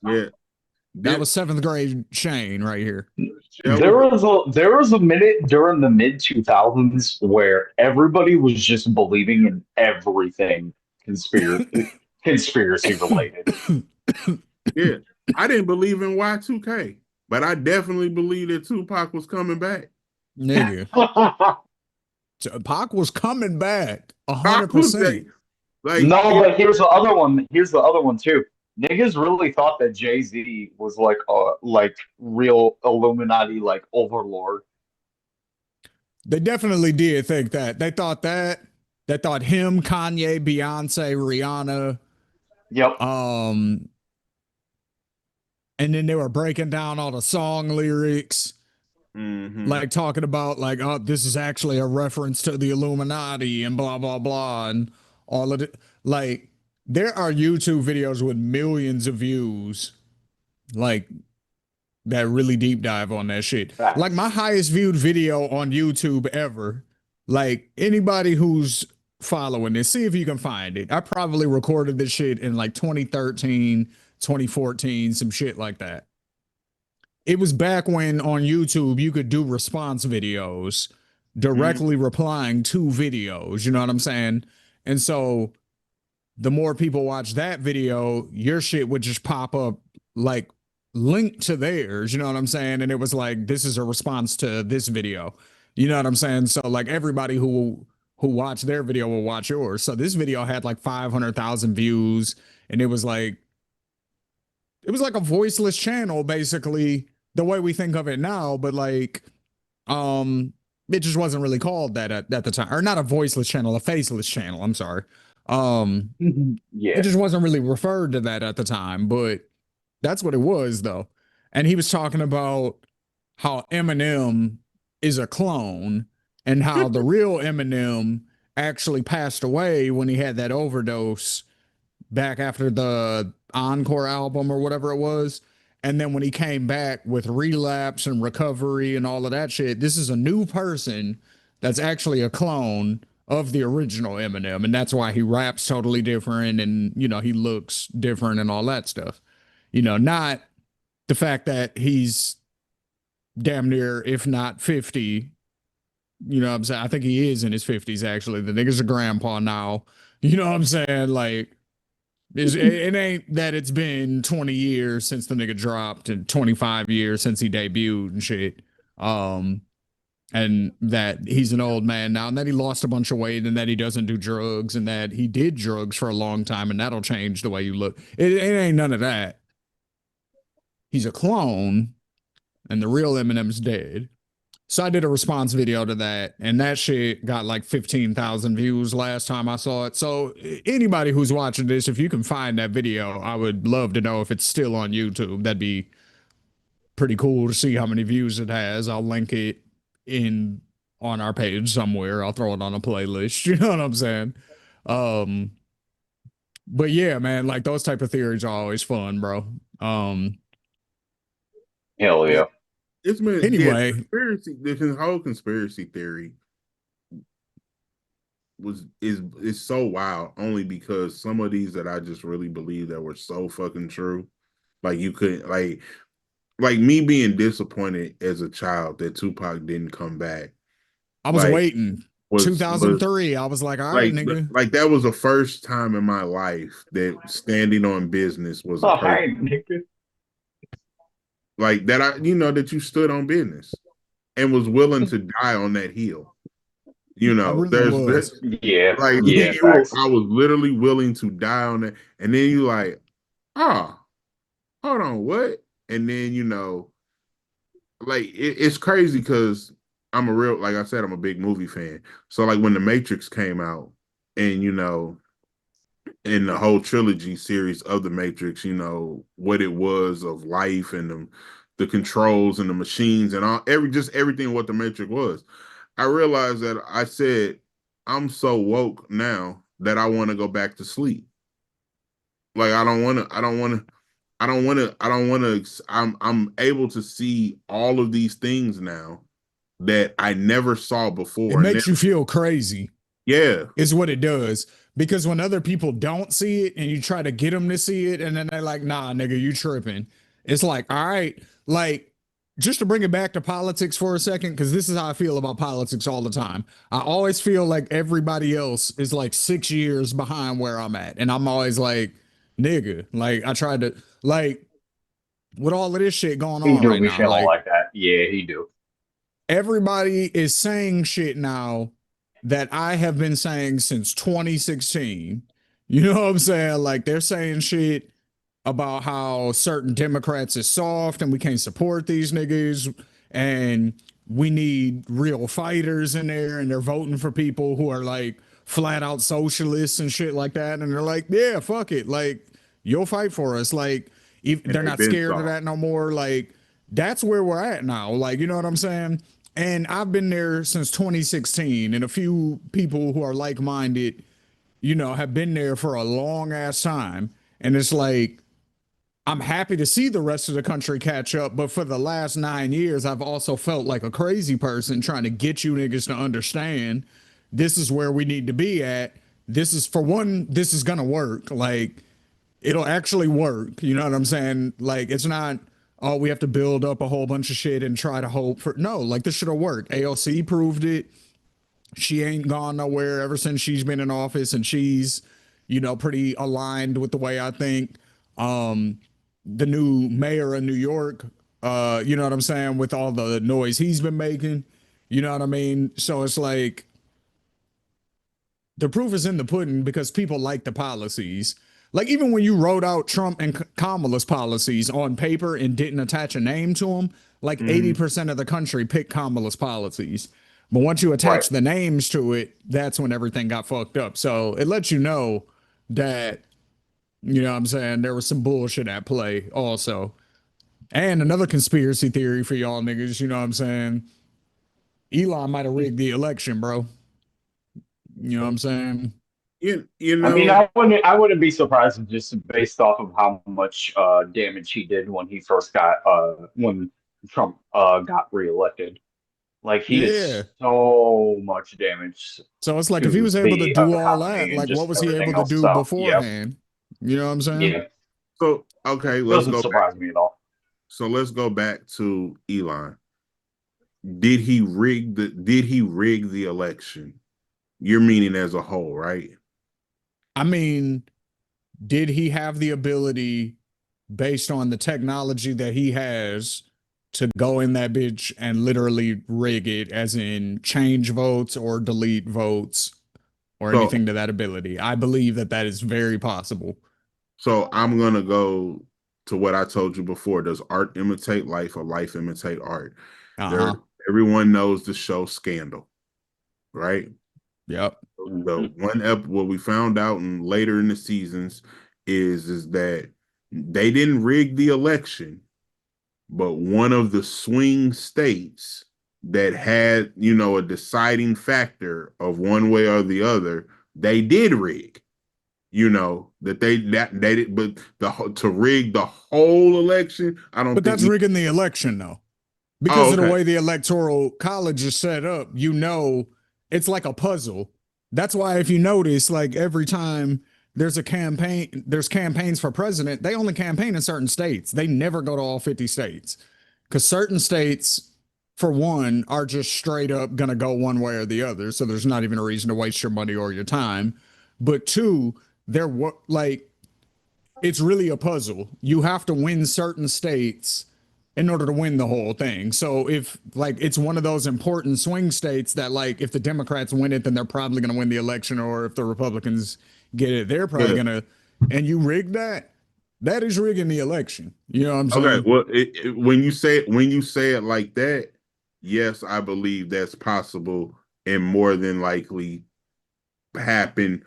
yeah. That was 7th grade Shane right here. There was a minute during the mid 2000s where everybody was just believing in everything conspiracy related. Yeah. I didn't believe in Y2K, but I definitely believed that Tupac was coming back. Nigga. Pac was coming back Pac was 100%. like, No, but here's the other one. Here's the other one too. Niggas really thought that Jay-Z was like real Illuminati like overlord. They definitely did think that. They thought that. They thought him, Kanye, Beyonce, Rihanna. Yep. And then they were breaking down all the song lyrics. mm-hmm. Like talking about like, oh, this is actually a reference to the Illuminati and blah blah blah and all of it. Like there are YouTube videos with millions of views, like that really deep dive on that shit. Facts. Like my highest viewed video on YouTube ever. Like anybody who's following this, see if you can find it. I probably recorded this shit in like 2013, 2014, some shit like that. It was back when on YouTube you could do response videos directly replying to videos. You know what I'm saying? And so the more people watch that video, your shit would just pop up like linked to theirs. You know what I'm saying? And it was like, this is a response to this video. You know what I'm saying? So like everybody who watched their video will watch yours. So this video had like 500,000 views, and it was like a voiceless channel basically the way we think of it now, but like it just wasn't really called that at the time, or not a voiceless channel, a faceless channel, I'm sorry. Yeah. It just wasn't really referred to that at the time, but that's what it was though. And he was talking about how Eminem is a clone and how the real Eminem actually passed away when he had that overdose back after the Encore album or whatever it was. And then when he came back with relapse and recovery and all of that shit, this is a new person that's actually a clone of the original Eminem. And that's why he raps totally different and, you know, he looks different and all that stuff. You know, not the fact that he's damn near, if not 50, you know what I'm saying? I think he is in his 50s, actually. The nigga's a grandpa now. You know what I'm saying? Like, it ain't that it's been 20 years since the nigga dropped and 25 years since he debuted and shit. And that he's an old man now and that he lost a bunch of weight and that he doesn't do drugs and that he did drugs for a long time and that'll change the way you look. It ain't none of that. He's a clone and the real Eminem's dead. So I did a response video to that, and that shit got like 15,000 views last time I saw it. So anybody who's watching this, if you can find that video, I would love to know if it's still on YouTube. That'd be pretty cool to see how many views it has. I'll link it in on our page somewhere. I'll throw it on a playlist. You know what I'm saying? But yeah, man, like those type of theories are always fun, bro. Hell yeah. It's been Anyway, conspiracy. This whole conspiracy theory is so wild only because some of these that I just really believe that were so fucking true. Like you couldn't like me being disappointed as a child that Tupac didn't come back. I was Like waiting. was 2003, I was like, all right, nigga. like that was the first time in my life that standing on business was a All person right, nigga. like that that you stood on business and was willing to die on that hill. I really There's was. Yeah, like yeah, facts. I was literally willing to die on that, and then you like, ah, hold on, what? And then like it's crazy because I'm a real, like I said, I'm a big movie fan. So like when The Matrix came out, and in the whole trilogy series of The Matrix, what it was of life and the controls and the machines and everything what The Matrix was. I realized that I said I'm so woke now that I want to go back to sleep. Like I don't want to I'm able to see all of these things now that I never saw It before. And then, makes you feel crazy, yeah, is what it does. Because when other people don't see it and you try to get them to see it, and then they're like, nah, nigga, you tripping. It's like, all right, like, just to bring it back to politics for a second, because this is how I feel about politics all the time. I always feel like everybody else is like 6 years behind where I'm at. And I'm always like, nigga, like, I tried to, like, with all of this shit going He on do right be now, feeling like, like that. Yeah, he do. everybody is saying shit now that I have been saying since 2016. You know what I'm saying? Like they're saying shit about how certain Democrats is soft and we can't support these niggas and we need real fighters in there, and they're voting for people who are like flat out socialists and shit like that, and they're like, yeah, fuck it, like you'll fight for us, like if and they're they've not been scared of soft. that no more, like that's where we're at now, like you know what I'm saying. And I've been there since 2016, and a few people who are like-minded, have been there for a long ass time. And it's like, I'm happy to see the rest of the country catch up, but for the last 9 years, I've also felt like a crazy person trying to get you niggas to understand this is where we need to be at. This is, for one, this is gonna work. Like, it'll actually work. You know what I'm saying? Like, it's not, oh, we have to build up a whole bunch of shit and try to hope for. No, like, this should have worked. AOC proved it. She ain't gone nowhere ever since she's been in office, and she's, pretty aligned with the way I think. Um, the new mayor of New York, you know what I'm saying, with all the noise he's been making, you know what I mean? So it's like the proof is in the pudding because people like the policies. Like even when you wrote out Trump and Kamala's policies on paper and didn't attach a name to them, like Mhm. 80% of the country picked Kamala's policies. But once you Right. attach the names to it, that's when everything got fucked up. So it lets you know that, you know what I'm saying, there was some bullshit at play also. And another conspiracy theory for y'all niggas, you know what I'm saying? Elon might have rigged the election, bro. You know what I'm saying? You I mean, know, I wouldn't be surprised if just based off of how much damage he did when he first got when Trump got reelected. Like he did Yeah. so much damage So it's like if he to was able to the do all that, economy and like what just was he everything able to else. do So yeah, beforehand? You know what I'm saying? yeah, so okay, doesn't surprise me at all. let's go back to Elon. Did he rig the election? You're meaning as a whole, right? I mean, did he have the ability based on the technology that he has to go in that bitch and literally rig it, as in change votes or delete votes or So anything to that ability? I believe that that is very possible. so I'm gonna go to what I told you before. Does art imitate life or life imitate art? Uh There huh. everyone knows the show Scandal, right? Yep. The what we found out and later in the seasons is that they didn't rig the election, but one of the swing states that had, a deciding factor of one way or the other, they did rig. That they did, but to rig the whole election, I don't But think that's rigging the election, though. Oh, because of the okay. way the electoral college is set up, it's like a puzzle. That's why if you notice, like every time there's campaigns for president, they only campaign in certain states. They never go to all 50 states. Because certain states, for one, are just straight up gonna go one way or the other. So there's not even a reason to waste your money or your time. But two, like it's really a puzzle. You have to win certain states in order to win the whole thing. So if like it's one of those important swing states that like if the Democrats win it, then they're probably going to win the election, or if the Republicans get it, they're probably Yeah. going to. And you rig that. That is rigging the election. You know what I'm Okay. saying? Well, when you say it like that, yes, I believe that's possible and more than likely happen.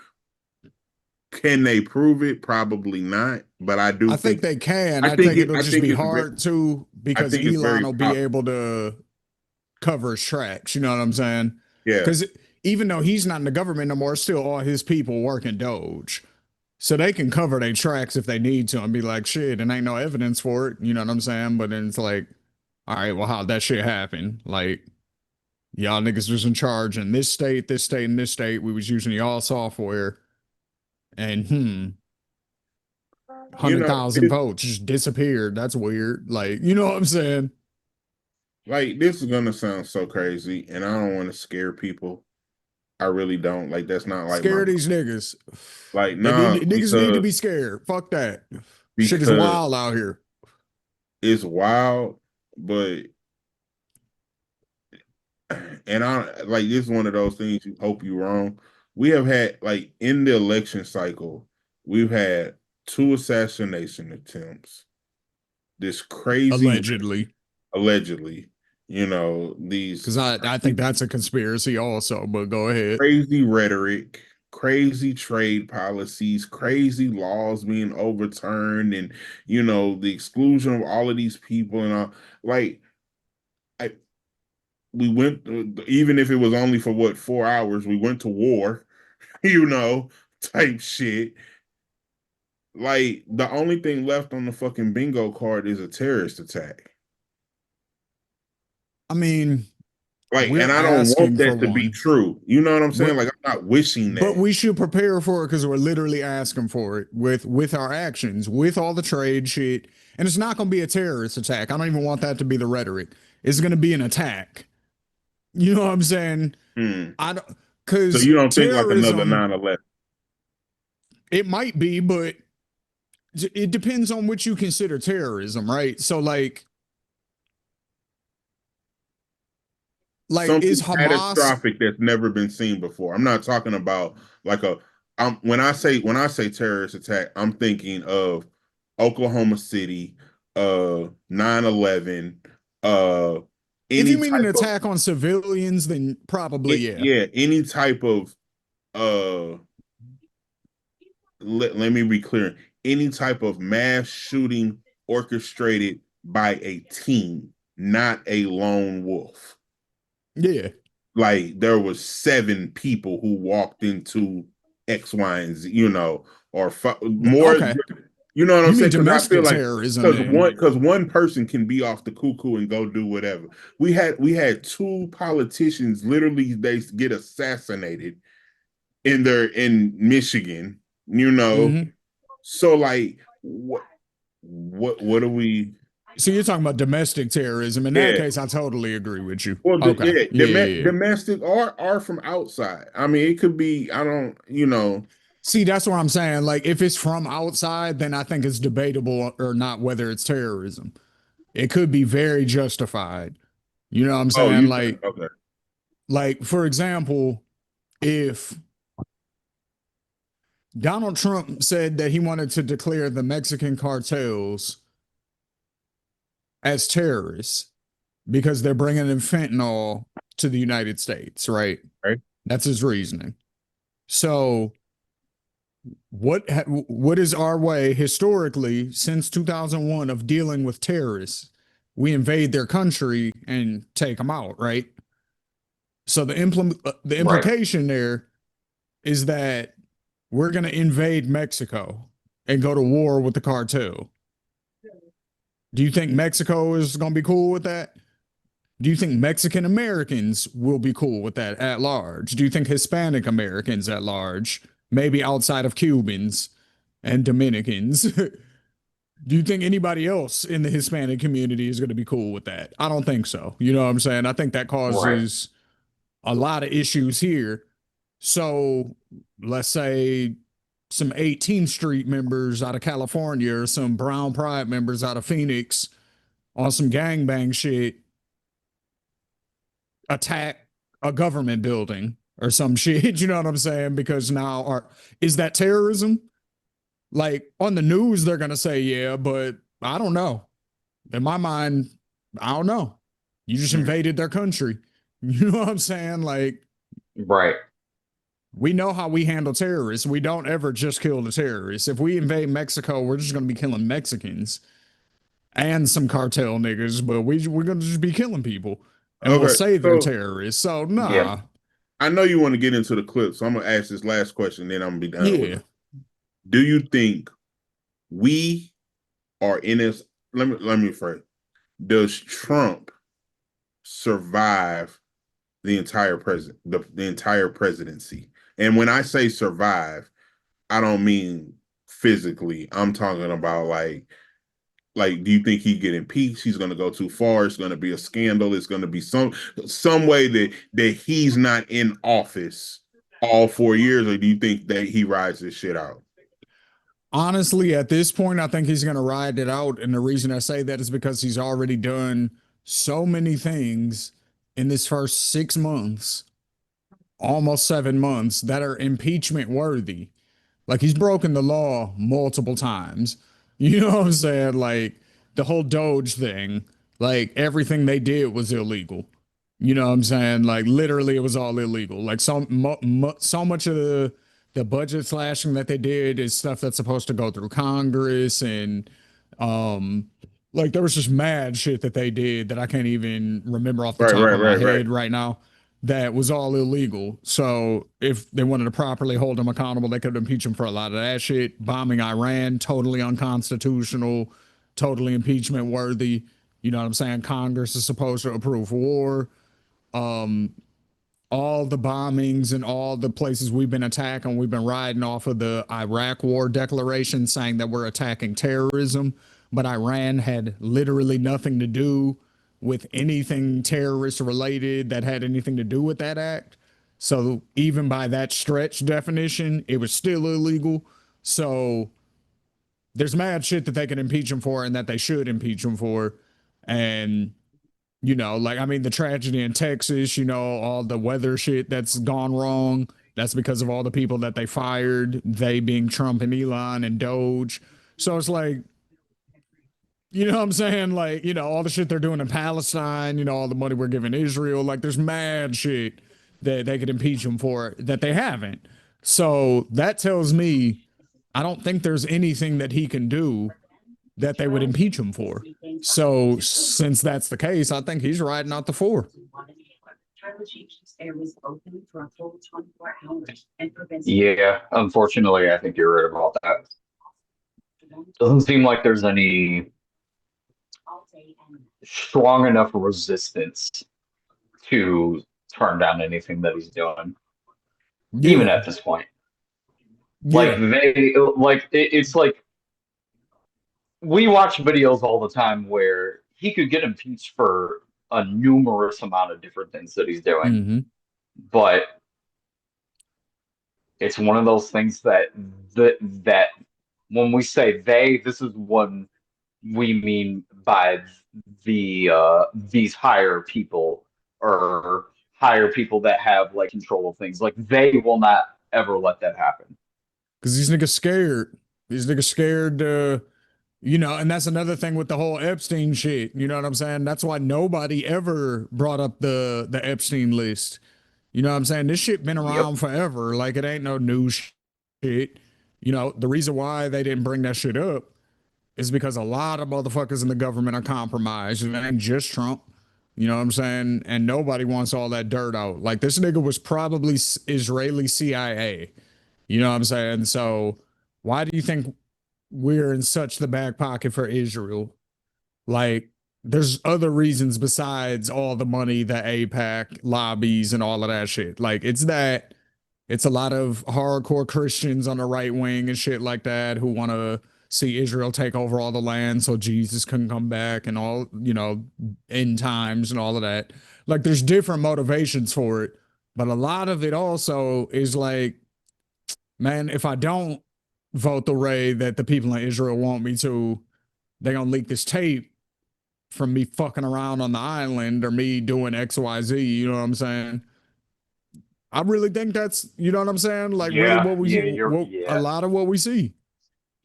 Can they prove it? Probably not. But I do I think think they can. I I think think it it'll I just think be it's hard to I because think it's Elon very will be possible. able to cover his tracks. You know what I'm saying? Yeah. Because even though he's not in the government no more, it's still all his people working Doge. So they can cover their tracks if they need to and be like, shit, and ain't no evidence for it. You know what I'm saying? But then it's like, all right, well, how'd that shit happen? Like, y'all niggas was in charge in this state, this state, and this state. We was using y'all software. And 100,000 It, votes just disappeared. That's weird. Like, you know what I'm saying? like this is gonna sound so crazy, and I don't want to scare people. I really don't. Like that's not like my Scare these niggas. like They need nah niggas need to be scared. Fuck that. Shit is because wild out here. it's wild, but and I like this is one of those things you hope you're wrong. We have had like in the election cycle, we've had two assassination attempts. This crazy Allegedly. allegedly, these Because I think that's a conspiracy also, but go ahead. crazy rhetoric, crazy trade policies, crazy laws being overturned, and the exclusion of all of these people and all. Like, I we went even if it was only for what 4 hours, we went to war, type shit. Like the only thing left on the fucking bingo card is a terrorist attack. I mean, Like, we're and I don't want asking for that to be one. true. You know what I'm saying? We're, Like, I'm not wishing but that. we should prepare for it because we're literally asking for it with our actions, with all the trade shit. And it's not going to be a terrorist attack. I don't even want that to be the rhetoric. It's going to be an attack. You know what I'm saying? Hmm. I don't So because you don't think like another terrorism 9/11? it might be, but it depends on what you consider terrorism, right? So like is Something Hamas. catastrophic that's never been seen before. I'm not talking about like a when I say terrorist attack, I'm thinking of Oklahoma City, 9/11, If any you mean an type of attack on civilians, then probably yeah. yeah, any type of uh let me be clear, any type of mass shooting orchestrated by a team, not a lone wolf. Yeah. Like there was 7 people who walked into X, Y, and Z, or more. Okay. You know what I'm You mean saying? Because I feel domestic like terrorism because then? one person can be off the cuckoo and go do whatever. We had 2 politicians literally they get assassinated in Michigan. Mm-hmm. So like what do we? So you're talking about domestic terrorism. In that Yeah. case, I totally agree with you. Well, Okay. yeah, Yeah, yeah, yeah. domestic or from outside. I mean, it could be. I don't. See, that's what I'm saying. Like, if it's from outside, then I think it's debatable or not whether it's terrorism. It could be very justified. You know what I'm Oh, saying? you said okay. Like for example, if Donald Trump said that he wanted to declare the Mexican cartels as terrorists because they're bringing in fentanyl to the United States, right? Right. That's his reasoning. So, what is our way historically since 2001 of dealing with terrorists? We invade their country and take them out, right? So the Right. implication there is that we're going to invade Mexico and go to war with the cartel. Do you think Mexico is going to be cool with that? Do you think Mexican Americans will be cool with that at large? Do you think Hispanic Americans at large, maybe outside of Cubans and Dominicans, do you think anybody else in the Hispanic community is going to be cool with that? I don't think so. You know what I'm saying? I think that Right. causes a lot of issues here. So let's say some 18th Street members out of California or some Brown Pride members out of Phoenix on some gangbang shit attack a government building or some shit. You know what I'm saying? Because now, is that terrorism? Like on the news, they're gonna say yeah, but I don't know. In my mind, I don't know. You just Mm. invaded their country. You know what I'm saying? Like Right. we know how we handle terrorists. We don't ever just kill the terrorists. If we invade Mexico, we're just gonna be killing Mexicans and some cartel niggas, but we're gonna just be killing people, and we'll Okay, say they're so terrorists. So Yeah. nah, I know you want to get into the clip, so I'm gonna ask this last question, then I'm gonna be done with yeah. it. Do you think we are in this? Let me phrase. Does Trump survive the entire presidency? And when I say survive, I don't mean physically. I'm talking about like do you think he get impeached? He's going to go too far. It's going to be a scandal. It's going to be some way that he's not in office all 4 years, or do you think that he rides this shit out? Honestly, at this point, I think he's going to ride it out. And the reason I say that is because he's already done so many things in this first 6 months, almost 7 months, that are impeachment worthy. Like he's broken the law multiple times. You know what I'm saying? Like the whole Doge thing, like everything they did was illegal. You know what I'm saying? Like literally, it was all illegal. Like so much of the budget slashing that they did is stuff that's supposed to go through Congress, and um, like there was just mad shit that they did that I can't even remember off the Right, top right, of my right, right. head right now. That was all illegal. So if they wanted to properly hold him accountable, they could impeach him for a lot of that shit. Bombing Iran, totally unconstitutional, totally impeachment worthy. You know what I'm saying? Congress is supposed to approve war. Um, all the bombings and all the places we've been attacking, we've been riding off of the Iraq war declaration saying that we're attacking terrorism, but Iran had literally nothing to do with anything terrorist related that had anything to do with that act. So even by that stretch definition, it was still illegal. So there's mad shit that they can impeach him for and that they should impeach him for. And like I mean, the tragedy in Texas, all the weather shit that's gone wrong. That's because of all the people that they fired, they being Trump and Elon and Doge. So it's like, you know what I'm saying? Like, all the shit they're doing in Palestine, all the money we're giving Israel, like there's mad shit that they could impeach him for that they haven't. So that tells me I don't think there's anything that he can do that they would impeach him for. So since that's the case, I think he's riding out the four. Yeah. Unfortunately, I think you're right about that. Doesn't seem like there's any strong enough resistance to turn down anything that he's doing, even Yeah. at this point. Like Yeah. it's like we watch videos all the time where he could get impeached for a numerous amount of different things that he's doing, Mm-hmm. but it's one of those things that when we say they, this is when we mean by these higher people or higher people that have like control of things. Like they will not ever let that happen. Because these niggas scared. These niggas scared, and that's another thing with the whole Epstein shit. You know what I'm saying? That's why nobody ever brought up the Epstein list. You know what I'm saying? This shit been Yep. around forever. Like it ain't no new shit. The reason why they didn't bring that shit up is because a lot of motherfuckers in the government are compromised. And it ain't just Trump. You know what I'm saying? And nobody wants all that dirt out. Like this nigga was probably Israeli CIA. You know what I'm saying? So why do you think we're in such the back pocket for Israel? Like there's other reasons besides all the money that APAC lobbies and all of that shit. Like it's a lot of hardcore Christians on the right wing and shit like that who want to see Israel take over all the land so Jesus can come back and all, end times and all of that. Like there's different motivations for it, but a lot of it also is like, man, if I don't vote the way that the people in Israel want me to, they're gonna leak this tape from me fucking around on the island or me doing XYZ, you know what I'm saying? I really think that's, you know what I'm saying? Like really Yeah, what we yeah, you're what a yeah, lot of what we see.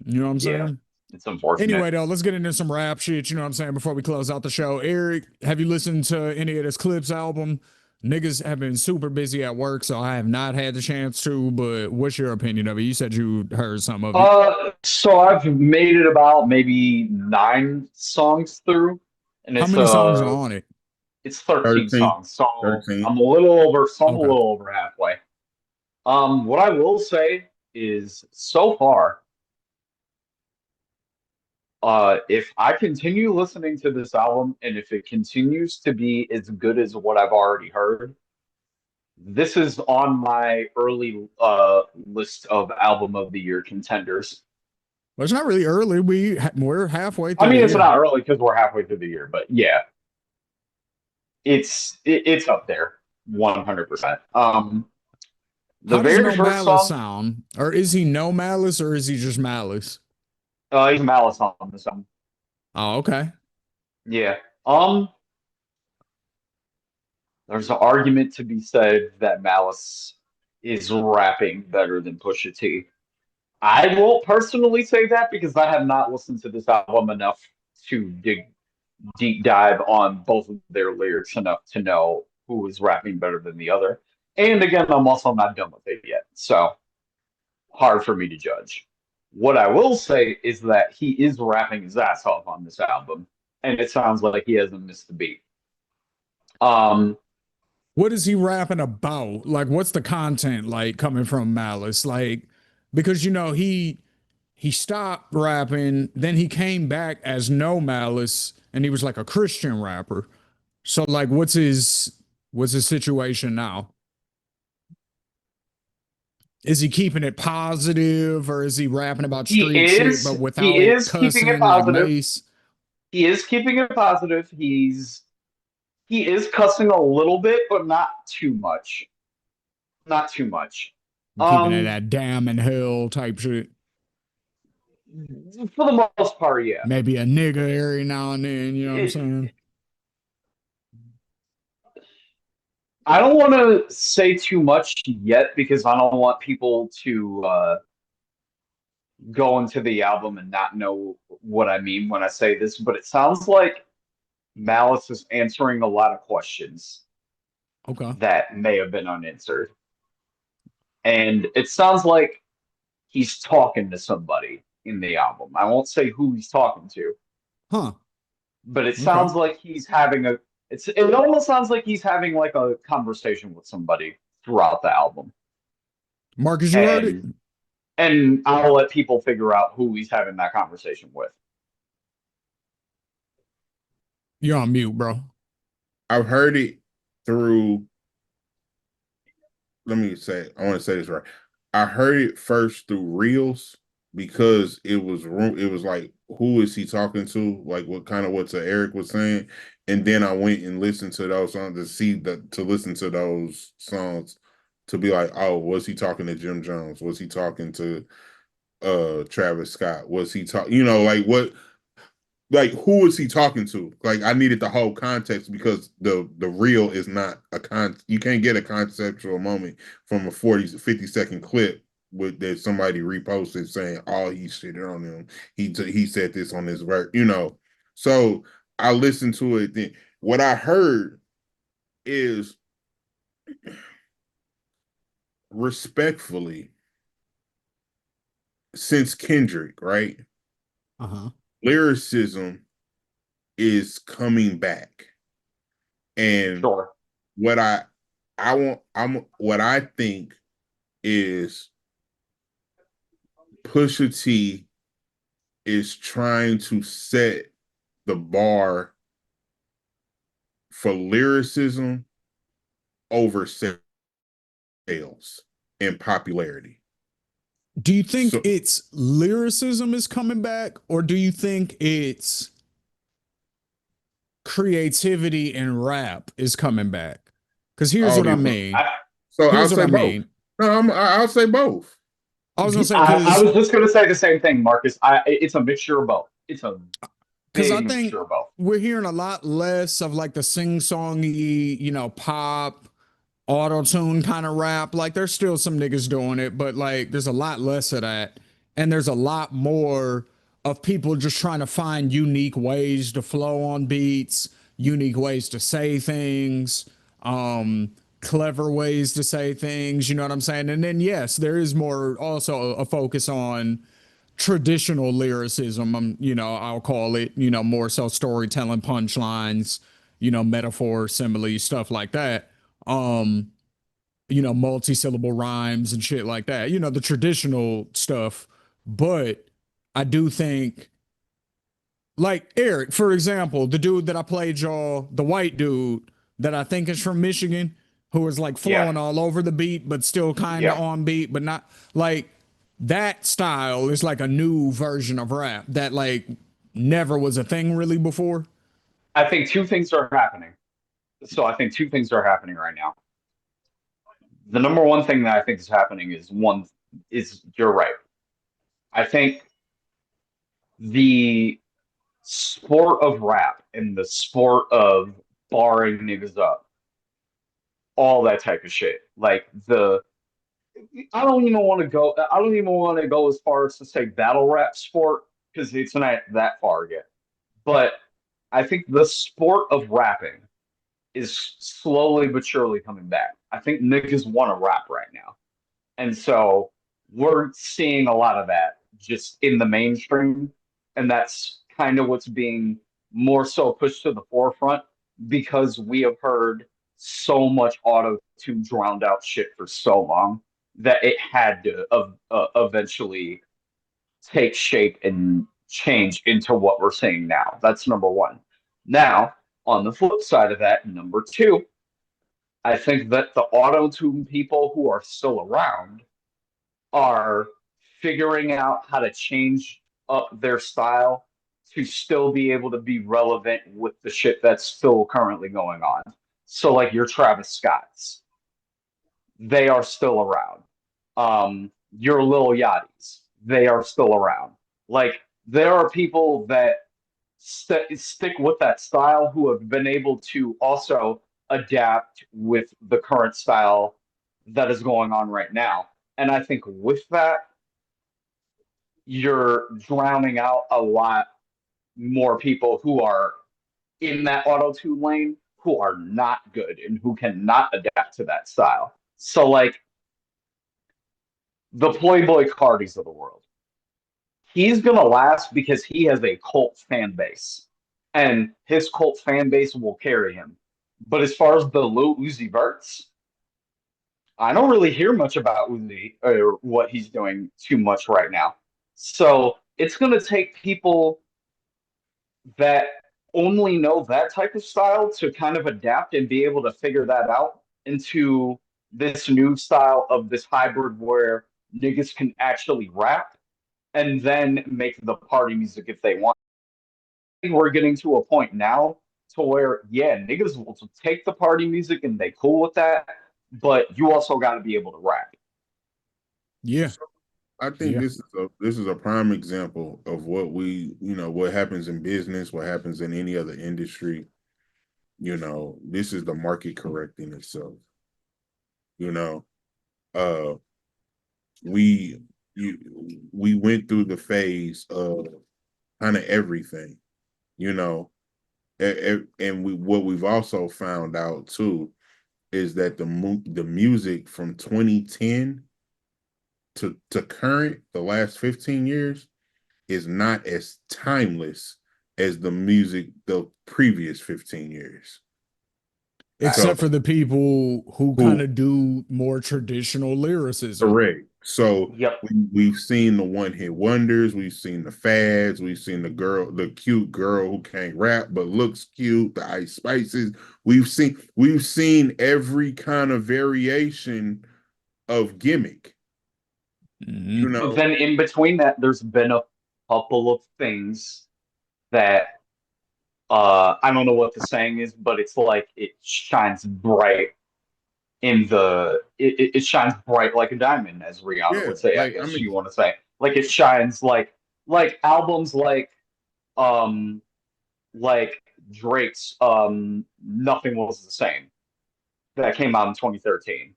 You know what I'm yeah. saying? It's unfortunate. Anyway, though, let's get into some rap shit, you know what I'm saying, before we close out the show. Eric, have you listened to any of this Clipse album? Niggas have been super busy at work, so I have not had the chance to, but what's your opinion of it? You said you heard some of it. So I've made it about maybe 9 songs through, and How many songs are on it? it's 13 13, songs. So 13. I'm a Okay. little over halfway. What I will say is so far, if I continue listening to this album and if it continues to be as good as what I've already heard, this is on my early list of album of the year contenders. Well, it's not really early. We're halfway I through the mean, it's year. not early because we're halfway through the year, but yeah, it's up there, 100%. The How does very No first Malice song, sound? Or is he No Malice or is he just Malice? he's Malice on this song. Oh, okay. Yeah. Um, there's an argument to be said that Malice is rapping better than Pusha T. I won't personally say that because I have not listened to this album enough to dig deep dive on both of their lyrics enough to know who is rapping better than the other. And again, I'm also not done with it yet, so hard for me to judge. What I will say is that he is rapping his ass off on this album, and it sounds like he hasn't missed a beat. Um, What is he rapping about? Like, what's the content like coming from Malice? Like, because he stopped rapping, then he came back as No Malice, and he was like a Christian rapper. So, like, what's his situation now? Is he keeping it positive, or is he rapping about street shit but he without is keeping it cussing like positive. Mace? He is keeping it positive. He is cussing a little bit, but not too much. Not too much. Keeping it Um, that damn and hell type shit. for the most part, yeah. Maybe a nigga every now and then, you know what I'm It, saying? I don't want to say too much yet because I don't want people to go into the album and not know what I mean when I say this, but it sounds like Malice is answering a lot of questions Okay. that may have been unanswered. And it sounds like he's talking to somebody in the album. I won't say who he's talking to, Huh. but it Okay. sounds like he's having a it almost sounds like he's having like a conversation with somebody throughout the album. Marcus, you heard it? And I'll let people figure out who he's having that conversation with. You're on mute, bro. I've heard it through. Let me say, I want to say this right. I heard it first through Reels because it was like, who is he talking to? Like what kind of what Eric was saying. And then I went and listened to those songs to listen to those songs to be like, oh, was he talking to Jim Jones? Was he talking to Travis Scott? Was he talking, like what, like who is he talking to? Like I needed the whole context because the reel is not you can't get a conceptual moment from a 50-second clip with that somebody reposted saying, oh, he shitted on him. He said this on his verse. So I listened to it. Then what I heard is respectfully, since Kendrick, right? Uh-huh. Lyricism is coming back. And Sure. what I want what I think is Pusha T is trying to set the bar for lyricism over sales and popularity. Do you think So it's lyricism is coming back, or do you think it's creativity and rap is coming back? Because here's all what the I above. mean. So I'll Here's what say I both. mean. No, I'll say both. I was gonna say I was just gonna say the same thing, Marcus. It's a mixture of both. It's a because I big think mixture of both. we're hearing a lot less of like the sing-songy, pop, auto-tune kind of rap. Like there's still some niggas doing it, but like there's a lot less of that. And there's a lot more of people just trying to find unique ways to flow on beats, unique ways to say things, clever ways to say things, you know what I'm saying? And then yes, there is more also a focus on traditional lyricism. I'll call it, more so storytelling, punchlines, metaphors, similes, stuff like that. Um, multi-syllable rhymes and shit like that. The traditional stuff. But I do think, like Eric, for example, the dude that I played y'all, the white dude that I think is from Michigan, who is like Yeah, flowing all over the beat, but still kind of yeah. on beat, but not like that style is like a new version of rap that like never was a thing really before. I think two things are happening. So I think two things are happening right now. The number one thing that I think is happening is you're right. I think the sport of rap and the sport of barring niggas up, all that type of shit. Like the I don't even want to go. I don't even want to go as far as to say battle rap sport because it's not that far yet. But I think the sport of rapping is slowly but surely coming back. I think niggas want to rap right now, and so we're seeing a lot of that just in the mainstream, and that's kind of what's being more so pushed to the forefront because we have heard so much auto tune drowned out shit for so long that it had to eventually take shape and change into what we're seeing now. That's number one. Now, on the flip side of that, number two, I think that the auto tune people who are still around are figuring out how to change up their style to still be able to be relevant with the shit that's still currently going on. So, like your Travis Scotts, they are still around. Your Lil Yachty's, they are still around. Like there are people that stick with that style who have been able to also adapt with the current style that is going on right now. And I think with that, you're drowning out a lot more people who are in that auto tune lane who are not good and who cannot adapt to that style. So, like the Playboy Cardis of the world, he's going to last because he has a cult fan base and his cult fan base will carry him. But as far as the Lil Uzi Verts, I don't really hear much about Uzi or what he's doing too much right now. So it's going to take people that only know that type of style to kind of adapt and be able to figure that out into this new style of this hybrid where niggas can actually rap and then make the party music if they want. I think we're getting to a point now to where, yeah, niggas will take the party music and they cool with that, but you also got to be able to rap. Yeah. I think Yeah. this is a prime example of what happens in business, what happens in any other industry. This is the market correcting itself. You know, uh, we we went through the phase of kind of everything. You know, and what we've also found out too is that the music from 2010 to current, the last 15 years, is not as timeless as the music the previous 15 years. So Except for the people who kind who of do more traditional lyricism. correct. So Yep. we've seen the one hit wonders, we've seen the fads, we've seen the cute girl who can't rap but looks cute, the Ice Spices. We've seen every kind of variation of gimmick, you Mhm. But know. then in between that, there's been a couple of things that I don't know what the saying is, but it's like it shines bright it shines bright like a diamond, as Rihanna Yeah, would say, I like I guess mean, you want to say. Like it shines like albums um like Drake's Nothing Was the Same that came out in 2013.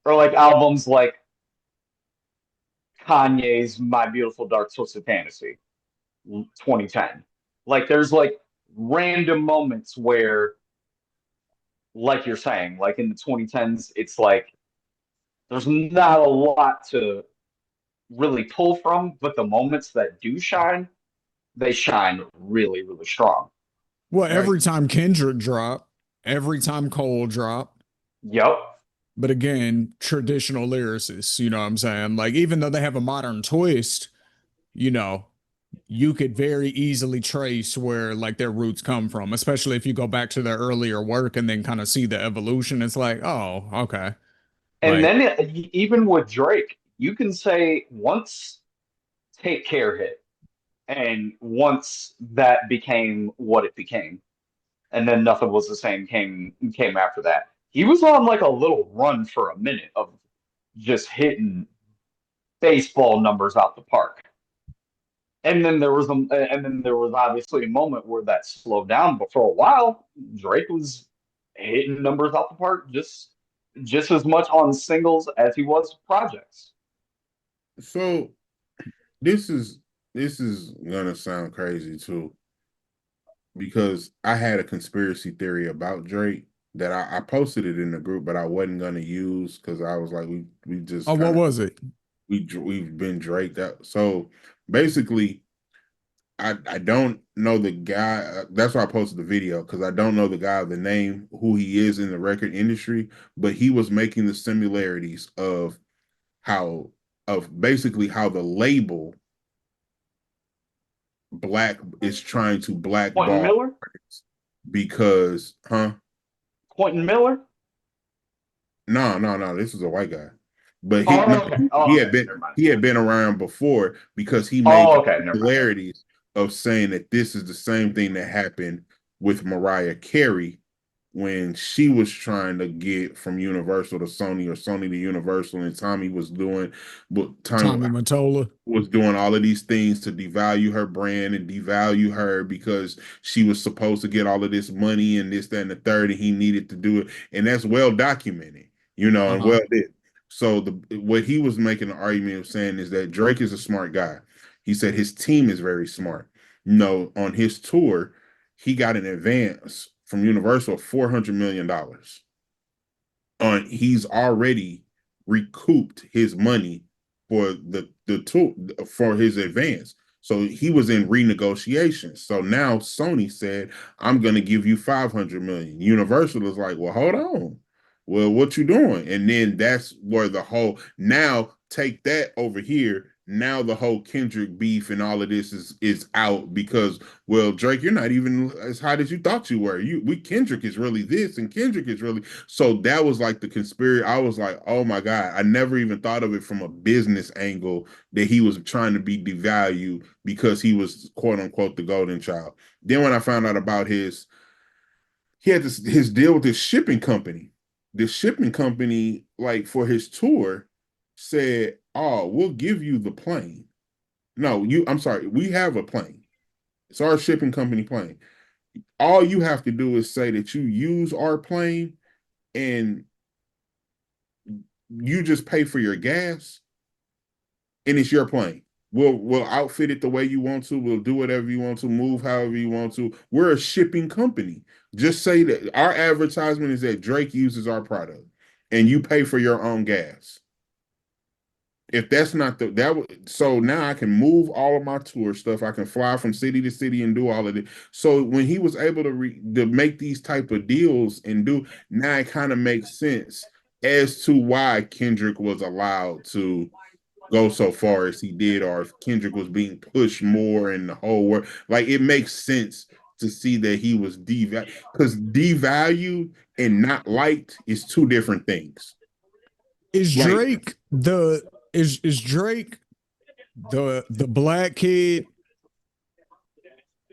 Or like albums like Kanye's My Beautiful Dark Twisted Fantasy 2010. Like there's like random moments where, like you're saying, like in the 2010s, it's like there's not a lot to really pull from, but the moments that do shine, they shine really, really strong. Well, like every time Kendrick dropped, every time Cole dropped, Yep. but again, traditional lyricists, you know what I'm saying? Like, even though they have a modern twist, you know, you could very easily trace where like their roots come from, especially if you go back to their earlier work and then kind of see the evolution. It's like, oh, okay. And Like, then even with Drake, you can say once Take Care hit, and once that became what it became, and then Nothing Was the Same came after that. He was on like a little run for a minute of just hitting baseball numbers out the park. And then there was obviously a moment where that slowed down, but for a while, Drake was hitting numbers out the park just as much on singles as he was projects. so this is gonna sound crazy too, because I had a conspiracy theory about Drake that I posted it in the group, but I wasn't gonna use because I was like, we just oh, what kind of was it? we've been Drake that. So basically, I don't know the guy. That's why I posted the video, because I don't know the guy, the name, who he is in the record industry, but he was making the similarities how of basically how the label black is trying to Quentin blackball Miller? because, huh? Quentin Miller? No, this is a white guy, but he no, Oh, okay. Oh, he okay. had been Never mind. he had been around before, because he made Oh, the okay. Never mind. similarities of saying that this is the same thing that happened with Mariah Carey when she was trying to get from Universal to Sony, or Sony to Universal, and Tommy was doing, but Tommy Tommy Mottola. was doing all of these things to devalue her brand and devalue her, because she was supposed to get all of this money and this, that, and the third, and he needed to do it. And that's well documented, and Uh-huh. well did. So what he was making an argument of saying is that Drake is a smart guy. He said his team is very smart. On his tour, he got an advance from Universal of $400 million. He's already recouped his money for the tour, for his advance. So he was in renegotiations. So now Sony said, "I'm going to give you 500 million." Universal is like, "Well, hold on. Well, what you doing?" And then that's where the whole, now take that over here. Now the whole Kendrick beef and all of this is out, because, well, Drake, you're not even as hot as you thought you were. Kendrick is really this, and Kendrick is really, so that was like the conspiracy. I was like, oh my God, I never even thought of it from a business angle, that he was trying to be devalued because he was, quote unquote, the golden child. Then when I found out about he had his deal with this shipping company. This shipping company, like for his tour, said, "Oh, we'll give you the plane." No, I'm sorry, we have a plane. It's our shipping company plane. All you have to do is say that you use our plane, and you just pay for your gas, and it's your plane. We'll outfit it the way you want to. We'll do whatever you want to, move however you want to. We're a shipping company. Just say that our advertisement is that Drake uses our product, and you pay for your own gas. If that's not so now I can move all of my tour stuff. I can fly from city to city and do all of it. So when he was able to make these type of deals and do, now it kind of makes sense as to why Kendrick was allowed to go so far as he did, or if Kendrick was being pushed more in the whole world. Like it makes sense to see that he was devalued, because devalued and not liked is two different things. Is Like Drake the is Drake the black kid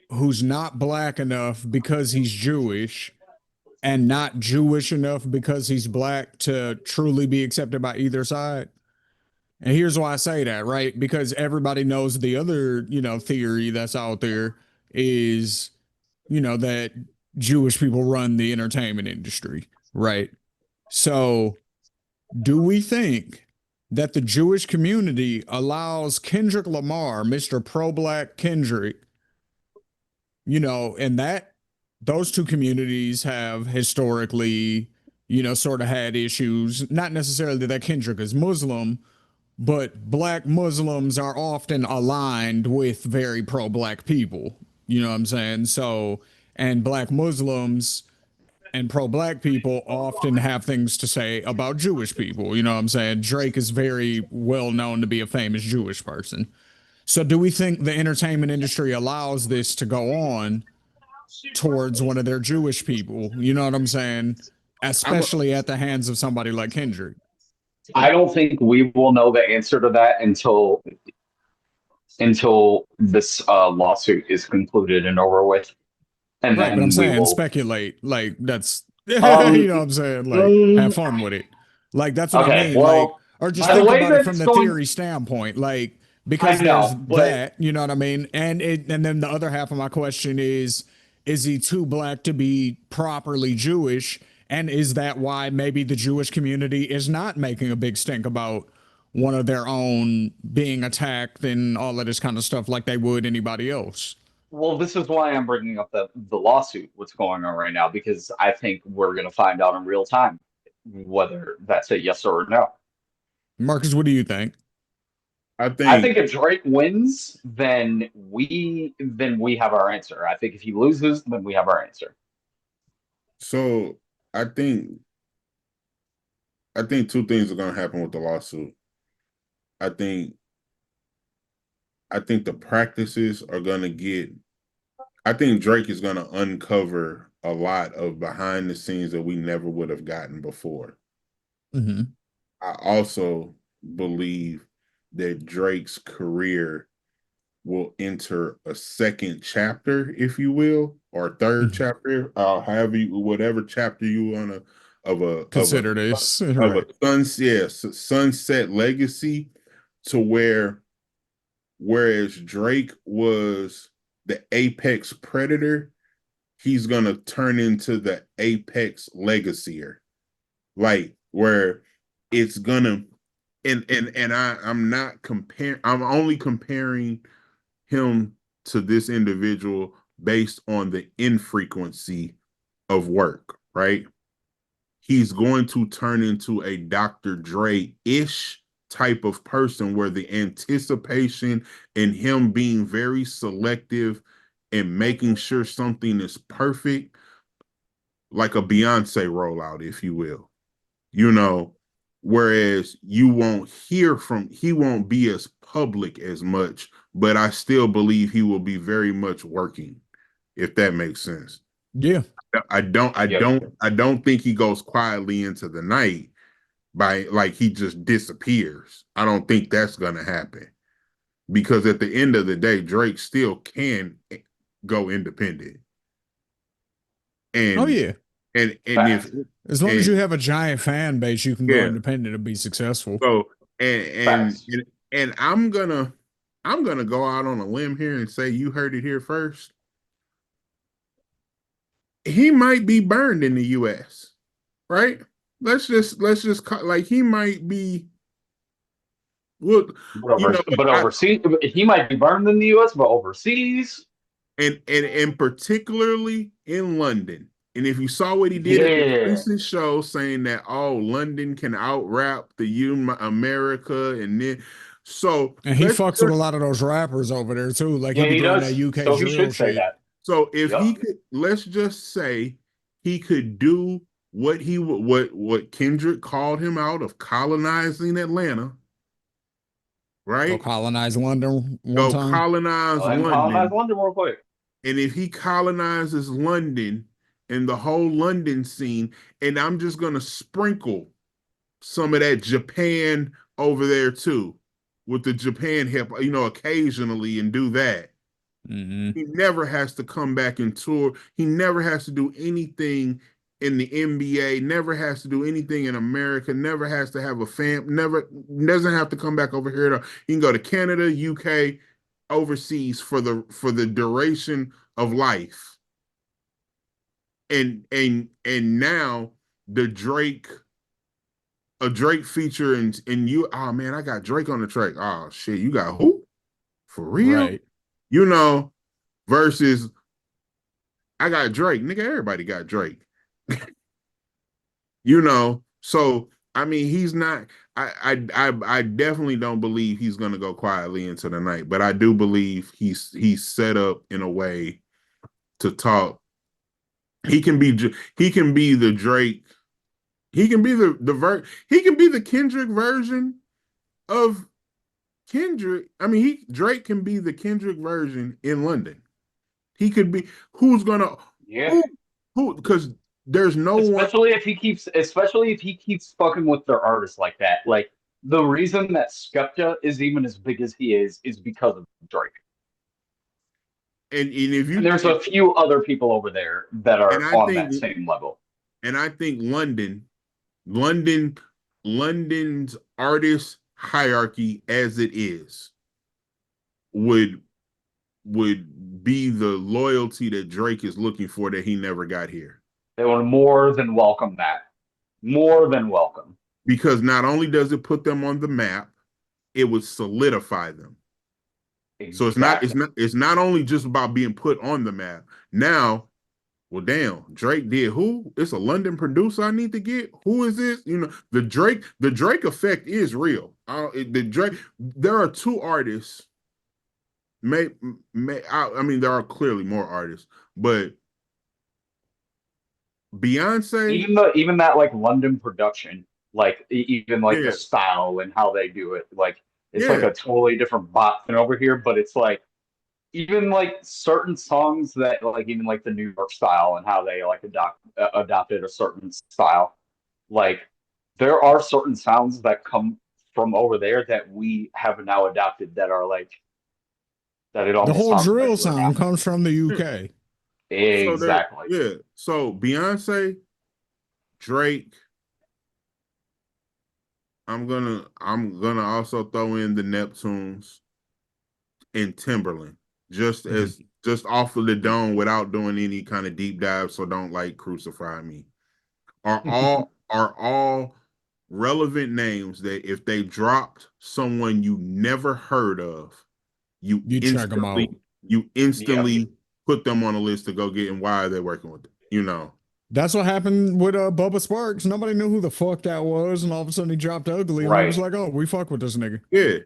who's not black enough because he's Jewish and not Jewish enough because he's black to truly be accepted by either side? And here's why I say that, right? Because everybody knows the other, theory that's out there is, that Jewish people run the entertainment industry, right? So, do we think that the Jewish community allows Kendrick Lamar, Mr. Pro Black Kendrick, and that those two communities have historically, sort of had issues, not necessarily that Kendrick is Muslim, but black Muslims are often aligned with very pro black people. You know what I'm saying? So, and black Muslims and pro black people often have things to say about Jewish people. You know what I'm saying? Drake is very well known to be a famous Jewish person. So, do we think the entertainment industry allows this to go on towards one of their Jewish people? You know what I'm saying? I'm Especially at the hands of somebody like Kendrick. I don't think we will know the answer to that until this lawsuit is concluded and over with, and Right, but I'm then we saying will. speculate. Like that's Um, what I'm saying. Like have mm, fun with it. Like that's what I okay, mean. Like, well, or just by the think way about it that from it's the going, theory standpoint. Like I because there's know, but that, you know what I mean? And then the other half of my question is he too black to be properly Jewish? And is that why maybe the Jewish community is not making a big stink about one of their own being attacked and all of this kind of stuff like they would anybody else? well, this is why I'm bringing up the lawsuit, what's going on right now, because I think we're going to find out in real time whether that's a yes or a no. Marcus, what do you think? I I think think if Drake wins, then we have our answer. I think if he loses, then we have our answer. so. I think two things are going to happen with the lawsuit. I think the practices are going to get. I think Drake is going to uncover a lot of behind the scenes that we never would have gotten before. Mm-hmm. I also believe that Drake's career will enter a second chapter, if you will, or third Mm-hmm. chapter, however whatever chapter you want to of Consider this a right. sunset legacy, to whereas Drake was the apex predator, he's gonna turn into the apex legacyer, like where it's gonna I'm not comparing. I'm only comparing him to this individual based on the infrequency of work, right? He's going to turn into a Dr. Dre ish type of person where the anticipation and him being very selective and making sure something is perfect, like a Beyonce rollout, if you will, you know, whereas he won't be as public as much, but I still believe he will be very much working, if that makes sense. Yeah. Yep. I don't think he goes quietly into the night by like he just disappears. I don't think that's gonna happen, because at the end of the day, Drake still can go independent. Oh And yeah. if Facts. As long as and you have a giant fan base, you can go yeah, independent and be successful. so and Facts. and and I'm gonna go out on a limb here and say you heard it here first. He might be burned in the US, right? Like he might be. Well, you know, But overseas, he might be burned in the U.S., but overseas, and particularly in London. And if you saw what he did at the yeah, recent show, saying that London can out rap the America, and then And he fucks with a lot of those rappers over there too. Like he yeah, be he doing that does. UK So he drill should say shit. that. if he Yep. could, let's just say he could do what Kendrick called him out of colonizing Atlanta, Go right? colonize London one Go time. colonize Go ahead and colonize London. London real quick. And if he colonizes London and the whole London scene, and I'm just gonna sprinkle some of that Japan over there too, with the Japan hip, occasionally and do that. Mm-hmm. He never has to come back and tour. He never has to do anything in the NBA, never has to do anything in America, never has to have a never doesn't have to come back over here. He can go to Canada, UK, overseas for the duration of life. And now the Drake feature and you, oh man, I got Drake on the track. Oh shit, you got who? For real? Right. You know, versus I got Drake. Nigga, everybody got Drake. So I mean, he's not. I definitely don't believe he's gonna go quietly into the night, but I do believe he's set up in a way to talk. He can be the Drake. He can be he can be the Kendrick version of Kendrick. I mean, Drake can be the Kendrick version in London. He could be who's gonna Yeah. who because there's no one. Especially if he keeps fucking with their artists like that. Like the reason that Skepta is even as big as he is because of Drake. And if And you there's a few other people over there that and are I on think that same level. London, London's artist hierarchy as it is would be the loyalty that Drake is looking for that he never got here. They would more than welcome that. More than welcome. Because not only does it put them on the map, it would solidify them. So Exactly. it's not only just about being put on the map. Now, well, damn, Drake did who? It's a London producer I need to get. Who is this? The Drake effect is real. There are two artists. I mean, there are clearly more artists, but Beyonce, Even that like London production, like even like the yeah, style and how they do it, like it's like yeah, a totally different bot than over here. But it's like even like certain songs that like even like the New York style and how they like adopted a certain style. Like there are certain sounds that come from over there that we have now adopted that are like that it The almost whole sounds drill regular now. sound comes from the yeah. UK. So there, Exactly. yeah. So Beyonce, Drake. I'm gonna also throw in the Neptunes and Timberland, just off of the dome without doing any kind of deep dive. So don't like crucify me. Are all relevant names that if they dropped someone you never heard of, you You check them instantly out. you Yep. instantly put them on a list to go get and why are they working with them? That's what happened with Bubba Sparks. Nobody knew who the fuck that was, and all of a sudden he dropped Ugly, and we was Right. like, "Oh, we fuck with this nigga." Yeah.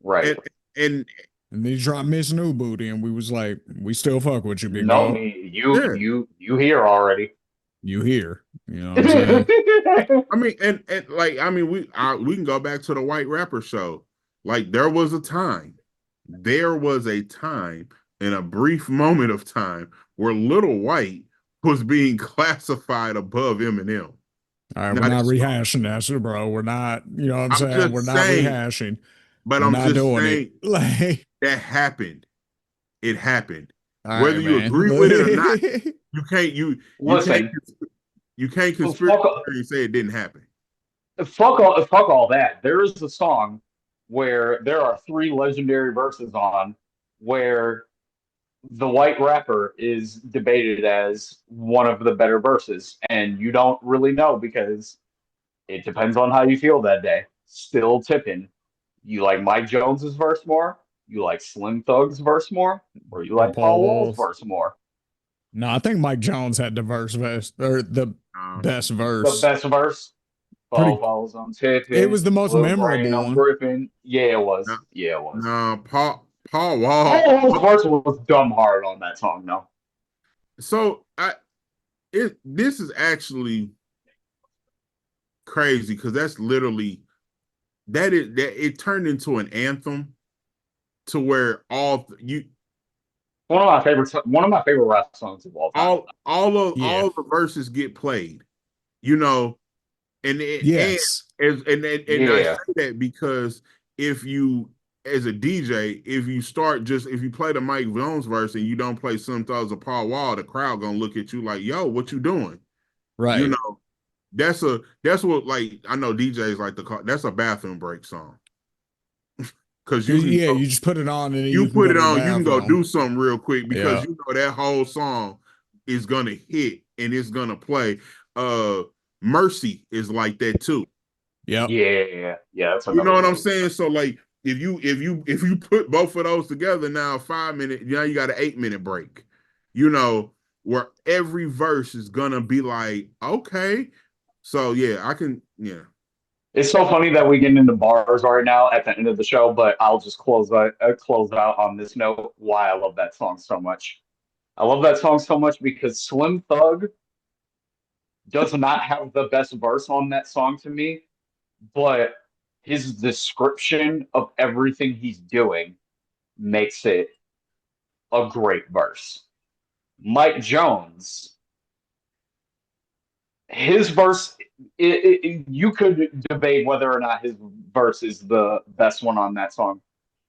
Right. And And then he dropped Miss New Booty, and we was like, "We still fuck with you, big No, dog. me, you, yeah. you, you here already. You here?" You know what I'm saying? I mean, and like, I mean, we can go back to the White Rapper show. Like, there was a time in a brief moment of time where Little White was being classified above Eminem. All right, we're Now not that's rehashing that, shit, bro. We're not. You know what I'm I'm saying? We're just not saying, rehashing. but We're I'm not just doing it. saying Like, that happened. It happened. all Whether right, you man. agree with it or not, you can't you can't Listen, you can't conspiracy fuck, theory and say it didn't happen. fuck all that. There is a song where there are three legendary verses on where the white rapper is debated as one of the better verses, and you don't really know because it depends on how you feel that day. Still tipping. You like Mike Jones's verse more? You like Slim Thug's verse more? Or you Or like Paul Paul Wall's Walls. verse more? No, I think Mike Jones had the verse best or the Um, best The verse. best verse? Paul Pretty. Wall's on It tipping, was the most Blue Brain memorable on one. gripping. Yeah, it no, was. Yeah, it was. no, Paul Paul Wall. Wall's verse was dumb hard on that song, though. So this is actually crazy because that's literally that it turned into an anthem to where you one of my favorite rap songs of all time. Yeah. all the verses get played, you know, and Yes. and I Yeah. say that because if you as a DJ, if you play the Mike Jones verse and you don't play Some Thugs of Paul Wall, the crowd gonna look at you like, yo, what you doing? You Right. know, that's what like I know DJs like to call that's a bathroom break song. Cause you Cause can yeah, go, you just put it on and then you you can put go it to the on, you can go bathroom. do something real quick because Yeah. you know that whole song is gonna hit and it's gonna play. Mercy is like that too. Yep. Yeah. Yeah. That's You know another what I'm one. saying? So like if you put both of those together now 5 minute, now you got an 8 minute break, you know, where every verse is gonna be like, okay. So yeah, I can It's so funny that we get into bars right now at the end of the show, but I'll just close out on this note why I love that song so much. I love that song so much because Slim Thug does not have the best verse on that song to me, but his description of everything he's doing makes it a great verse. Mike Jones, his verse, you could debate whether or not his verse is the best one on that song,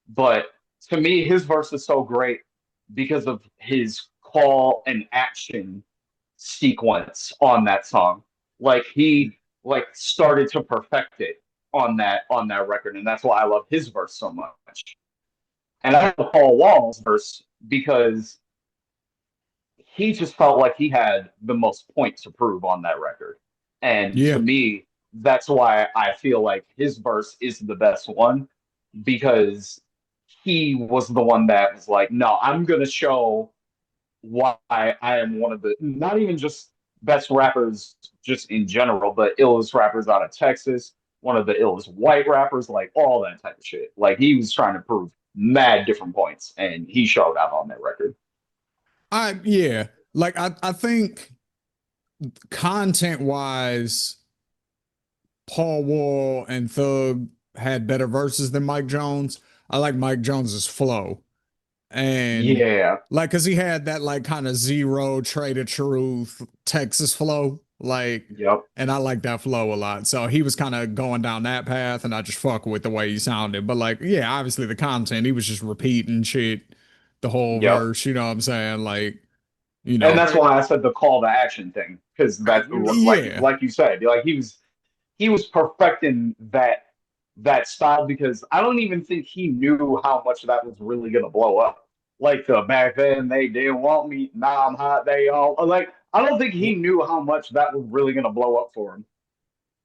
but to me, his verse is so great because of his call and action sequence on that song. Like he like started to perfect it on that record, and that's why I love his verse so much. And I love Paul Wall's verse because he just felt like he had the most point to prove on that record. And to Yeah. me, that's why I feel like his verse is the best one because he was the one that was like, no, I'm going to show why I am one of the not even just best rappers just in general, but illest rappers out of Texas, one of the illest white rappers, like all that type of shit. Like he was trying to prove mad different points, and he showed out on that record. Yeah. Like I think content wise, Paul Wall and Thug had better verses than Mike Jones. I like Mike Jones's flow. And Yeah, like cause he had that like kind of zero trade of truth Texas flow. Like yep, and I like that flow a lot. So he was kind of going down that path and I just fuck with the way he sounded. But like, yeah, obviously the content, he was just repeating shit the whole yep. verse, you know what I'm saying? Like, you And know. that's why I said the call to action thing, because that you know, Yeah. like you said, like he was perfecting that style because I don't even think he knew how much that was really gonna blow up. Like the back then they didn't want me, now I'm hot, they all like I don't think he knew how much that was really gonna blow up for him.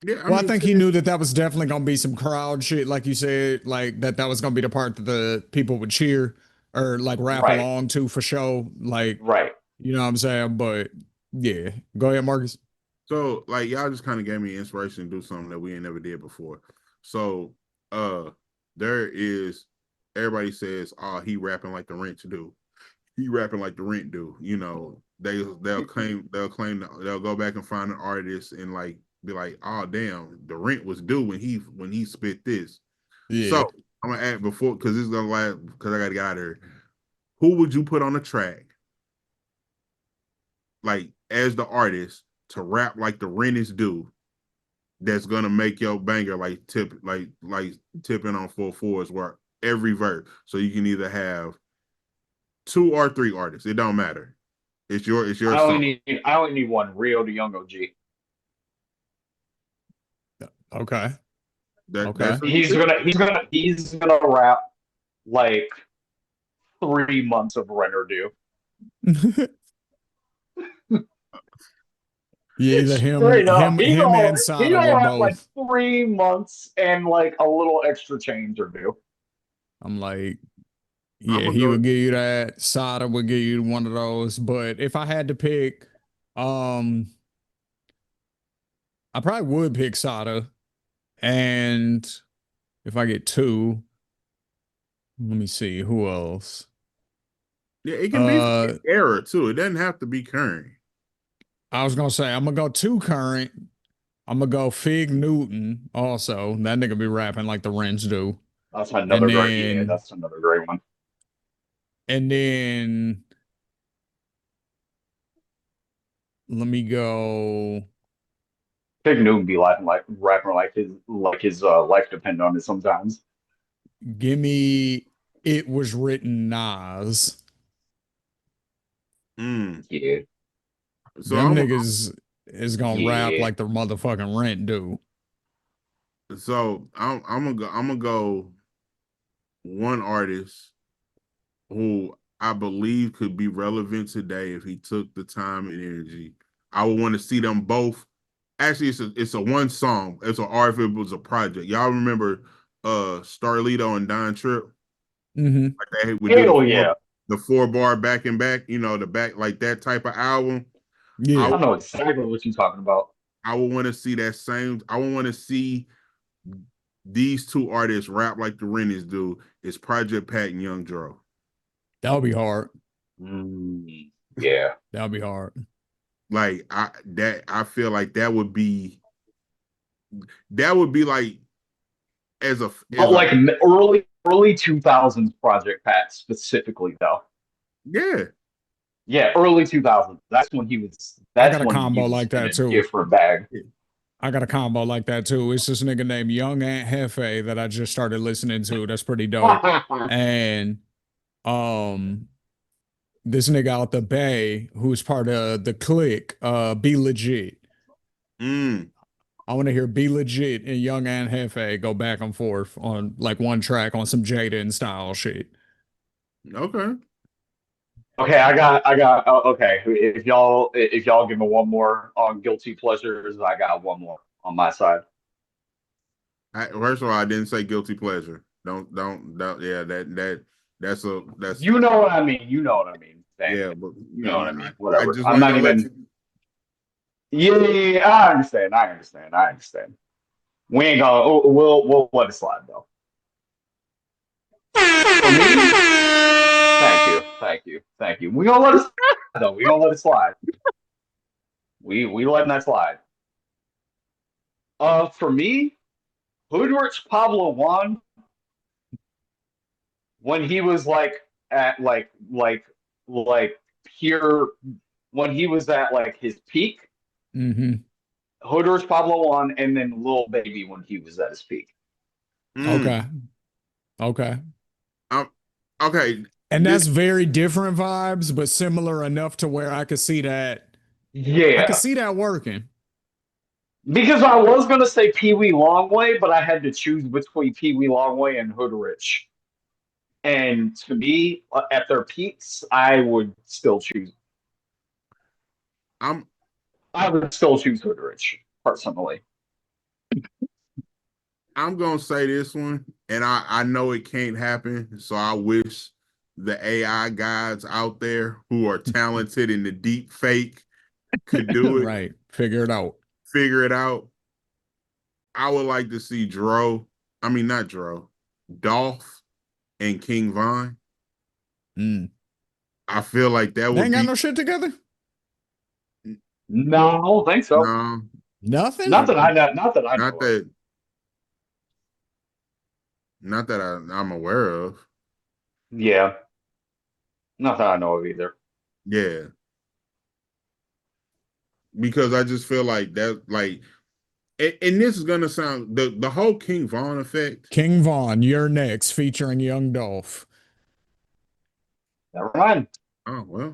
yeah, I Well, I mean, think he knew that that was definitely going to be some crowd shit, like you said, like that was going to be the part that the people would cheer or like rap Right, along to for show. Like, right. you know what I'm saying? But yeah, go ahead, Marcus. so like y'all just kind of gave me inspiration to do something that we ain't never did before. So uh there is everybody says, oh, he rapping like the rent do. He rapping like the rent do. You know, they'll go back and find an artist and like be like, oh damn, the rent was due when he spit this. Yeah. So I'm gonna add before because this is gonna last because I gotta get out of here. Who would you put on the track, like as the artist, to rap like the rent is due? That's gonna make your banger like tipping on full fours where every verse. So you can either have two or three artists. It don't matter. It's your song. I only need one, Rio to Young OG. Okay. That's Okay. who you pick. He's gonna rap like 3 months of rent or due. Yeah, either Straight up. him and He Sada will gonna have like both. 3 months and like a little extra change or do. I'm like, I'm yeah, gonna he go. would give you that. Sada would give you one of those. But if I had to pick, um, I probably would pick Sada. And if I get two, let me see who else. Yeah, it can be from Uh, any era too. It doesn't have to be current. I was gonna say I'm gonna go two current. I'm gonna go Fig Newton also. That nigga be rapping like the Wrench do. That's And another great. Yeah, then that's another great one. and then let me go. Big Noon be laughing like rapping like his life depended on it sometimes. Give me It Was Written Nas. Mm. Yeah, So Them I'm niggas is gonna rap yeah. like the motherfucking Rent do. I'm gonna go one artist who I believe could be relevant today if he took the time and energy. I would want to see them both. Actually, it's a one song. It's an art if it was a project. Y'all remember Starlito and Don Tripp? Mm-hmm. Like they would do Hell yeah. the four bar back and back, the back like that type of album. I Yeah. I know exactly what you're talking about. I would want to see that same. I would want to see these two artists rap like the Rennies do. It's Project Pat and Young Dro. That'll be hard. Yeah. That'll be hard. Like I feel like that would be like as a But like early 2000s Project Pat specifically though. yeah. Yeah, early 2000s. I That's got a when he combo was like in that a too. different bag. I got a combo like that too. It's this nigga named Young Aunt Hefe that I just started listening to. That's pretty dope. And um this nigga out the Bay who's part of the clique, Be Legit. Mm, I want to hear Be Legit and Young Aunt Hefe go back and forth on like one track on some Jaden style shit. okay. Okay, okay. If y'all give me one more on guilty pleasures, I got one more on my side. First of all, I didn't say guilty pleasure. Don't. Yeah, that's You know what I mean. You know what I mean. Dang yeah, it. but You know what I mean. I Whatever. just I'm wasn't not gonna let even. you. Yeah, yeah, yeah, I understand. I understand. I understand. We ain't gonna. We'll let it slide though. For me, thank you, thank you. We gonna let it slide though. We gonna let it slide. We letting that slide. For me, Hoodrich Pablo Juan when he was like at like pure when he was at like his peak. Mm-hmm. Hoodrich Pablo Juan and then Lil Baby when he was at his peak. Mm, Okay. Okay. I'm, okay. And This that's very different vibes, but similar enough to where I could Yeah. see that working. Because I was gonna say Pee Wee Longway, but I had to choose between Pee Wee Longway and Hoodrich. And to me, at their peaks, I'm I would still choose Hoodrich personally. I'm gonna say this one, and I know it can't happen. So I wish the AI guys out there who are talented in the deep fake could do it, Right. Figure it out. figure it out. I would like to see not Dro, Dolph and King Von. Mm. I feel like that They would ain't got be no shit together? No, I don't think so. no, Nothing? Not that I know of. not that I'm aware of. Yeah, not that I know of either. Yeah, because I just feel like that, like, and this is gonna sound the whole King Von effect. King Von, You're Next, featuring Young Dolph. Never mind. Oh well,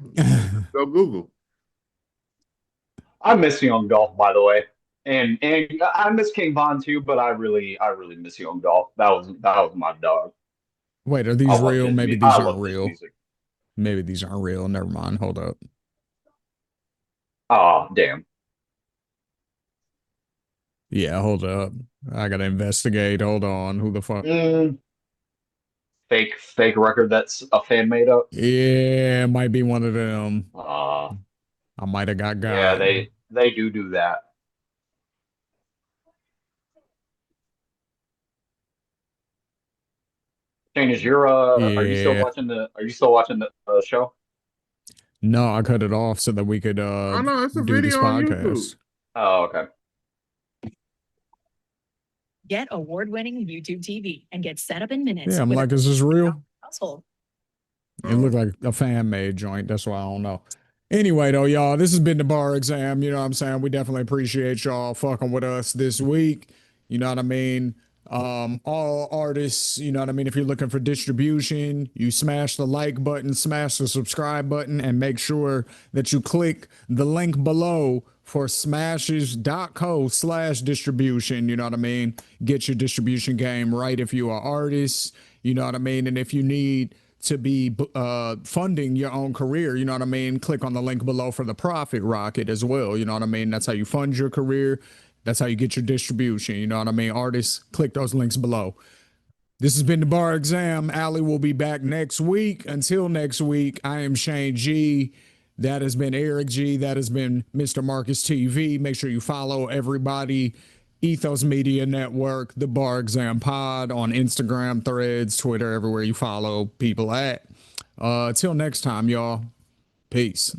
go Google. I miss Young Dolph, by the way, and I miss King Von too. But I really miss Young Dolph. That was my dog. Wait, are these real? Maybe I these aren't loved his real. music. Maybe these aren't real. Never mind. Hold up. Oh damn. Yeah, hold up. I gotta investigate. Hold on. Who the fuck? Mm, fake record that's a fan made up. Yeah, it might be one of them. Uh, I might have yeah, got. they do that. Shane, Yeah. are you still watching the show? No, I cut it off so that we could Oh no, it's a do this video on YouTube. podcast. Oh, okay. Get award-winning YouTube TV and get set up in minutes. Yeah, I'm with like, a is this real? household. It looked like a fan made joint. That's why I don't know. Anyway, though, y'all, this has been the bar exam. You know what I'm saying? We definitely appreciate y'all fucking with us this week. You know what I mean? All artists, you know what I mean? If you're looking for distribution, you smash the like button, smash the subscribe button, and make sure that you click the link below for smashes.co/distribution. You know what I mean? Get your distribution game right if you are artists. You know what I mean? And if you need to be funding your own career, you know what I mean? Click on the link below for the profit rocket as well. You know what I mean? That's how you fund your career. That's how you get your distribution. You know what I mean? Artists, click those links below. This has been the bar exam. Allie will be back next week. Until next week, I am Shane G. That has been Eric G. That has been Mr. Marcus TV. Make sure you follow everybody. Ethos Media Network, the Bar Exam Pod on Instagram, Threads, Twitter, everywhere you follow people at. Till next time, y'all. Peace.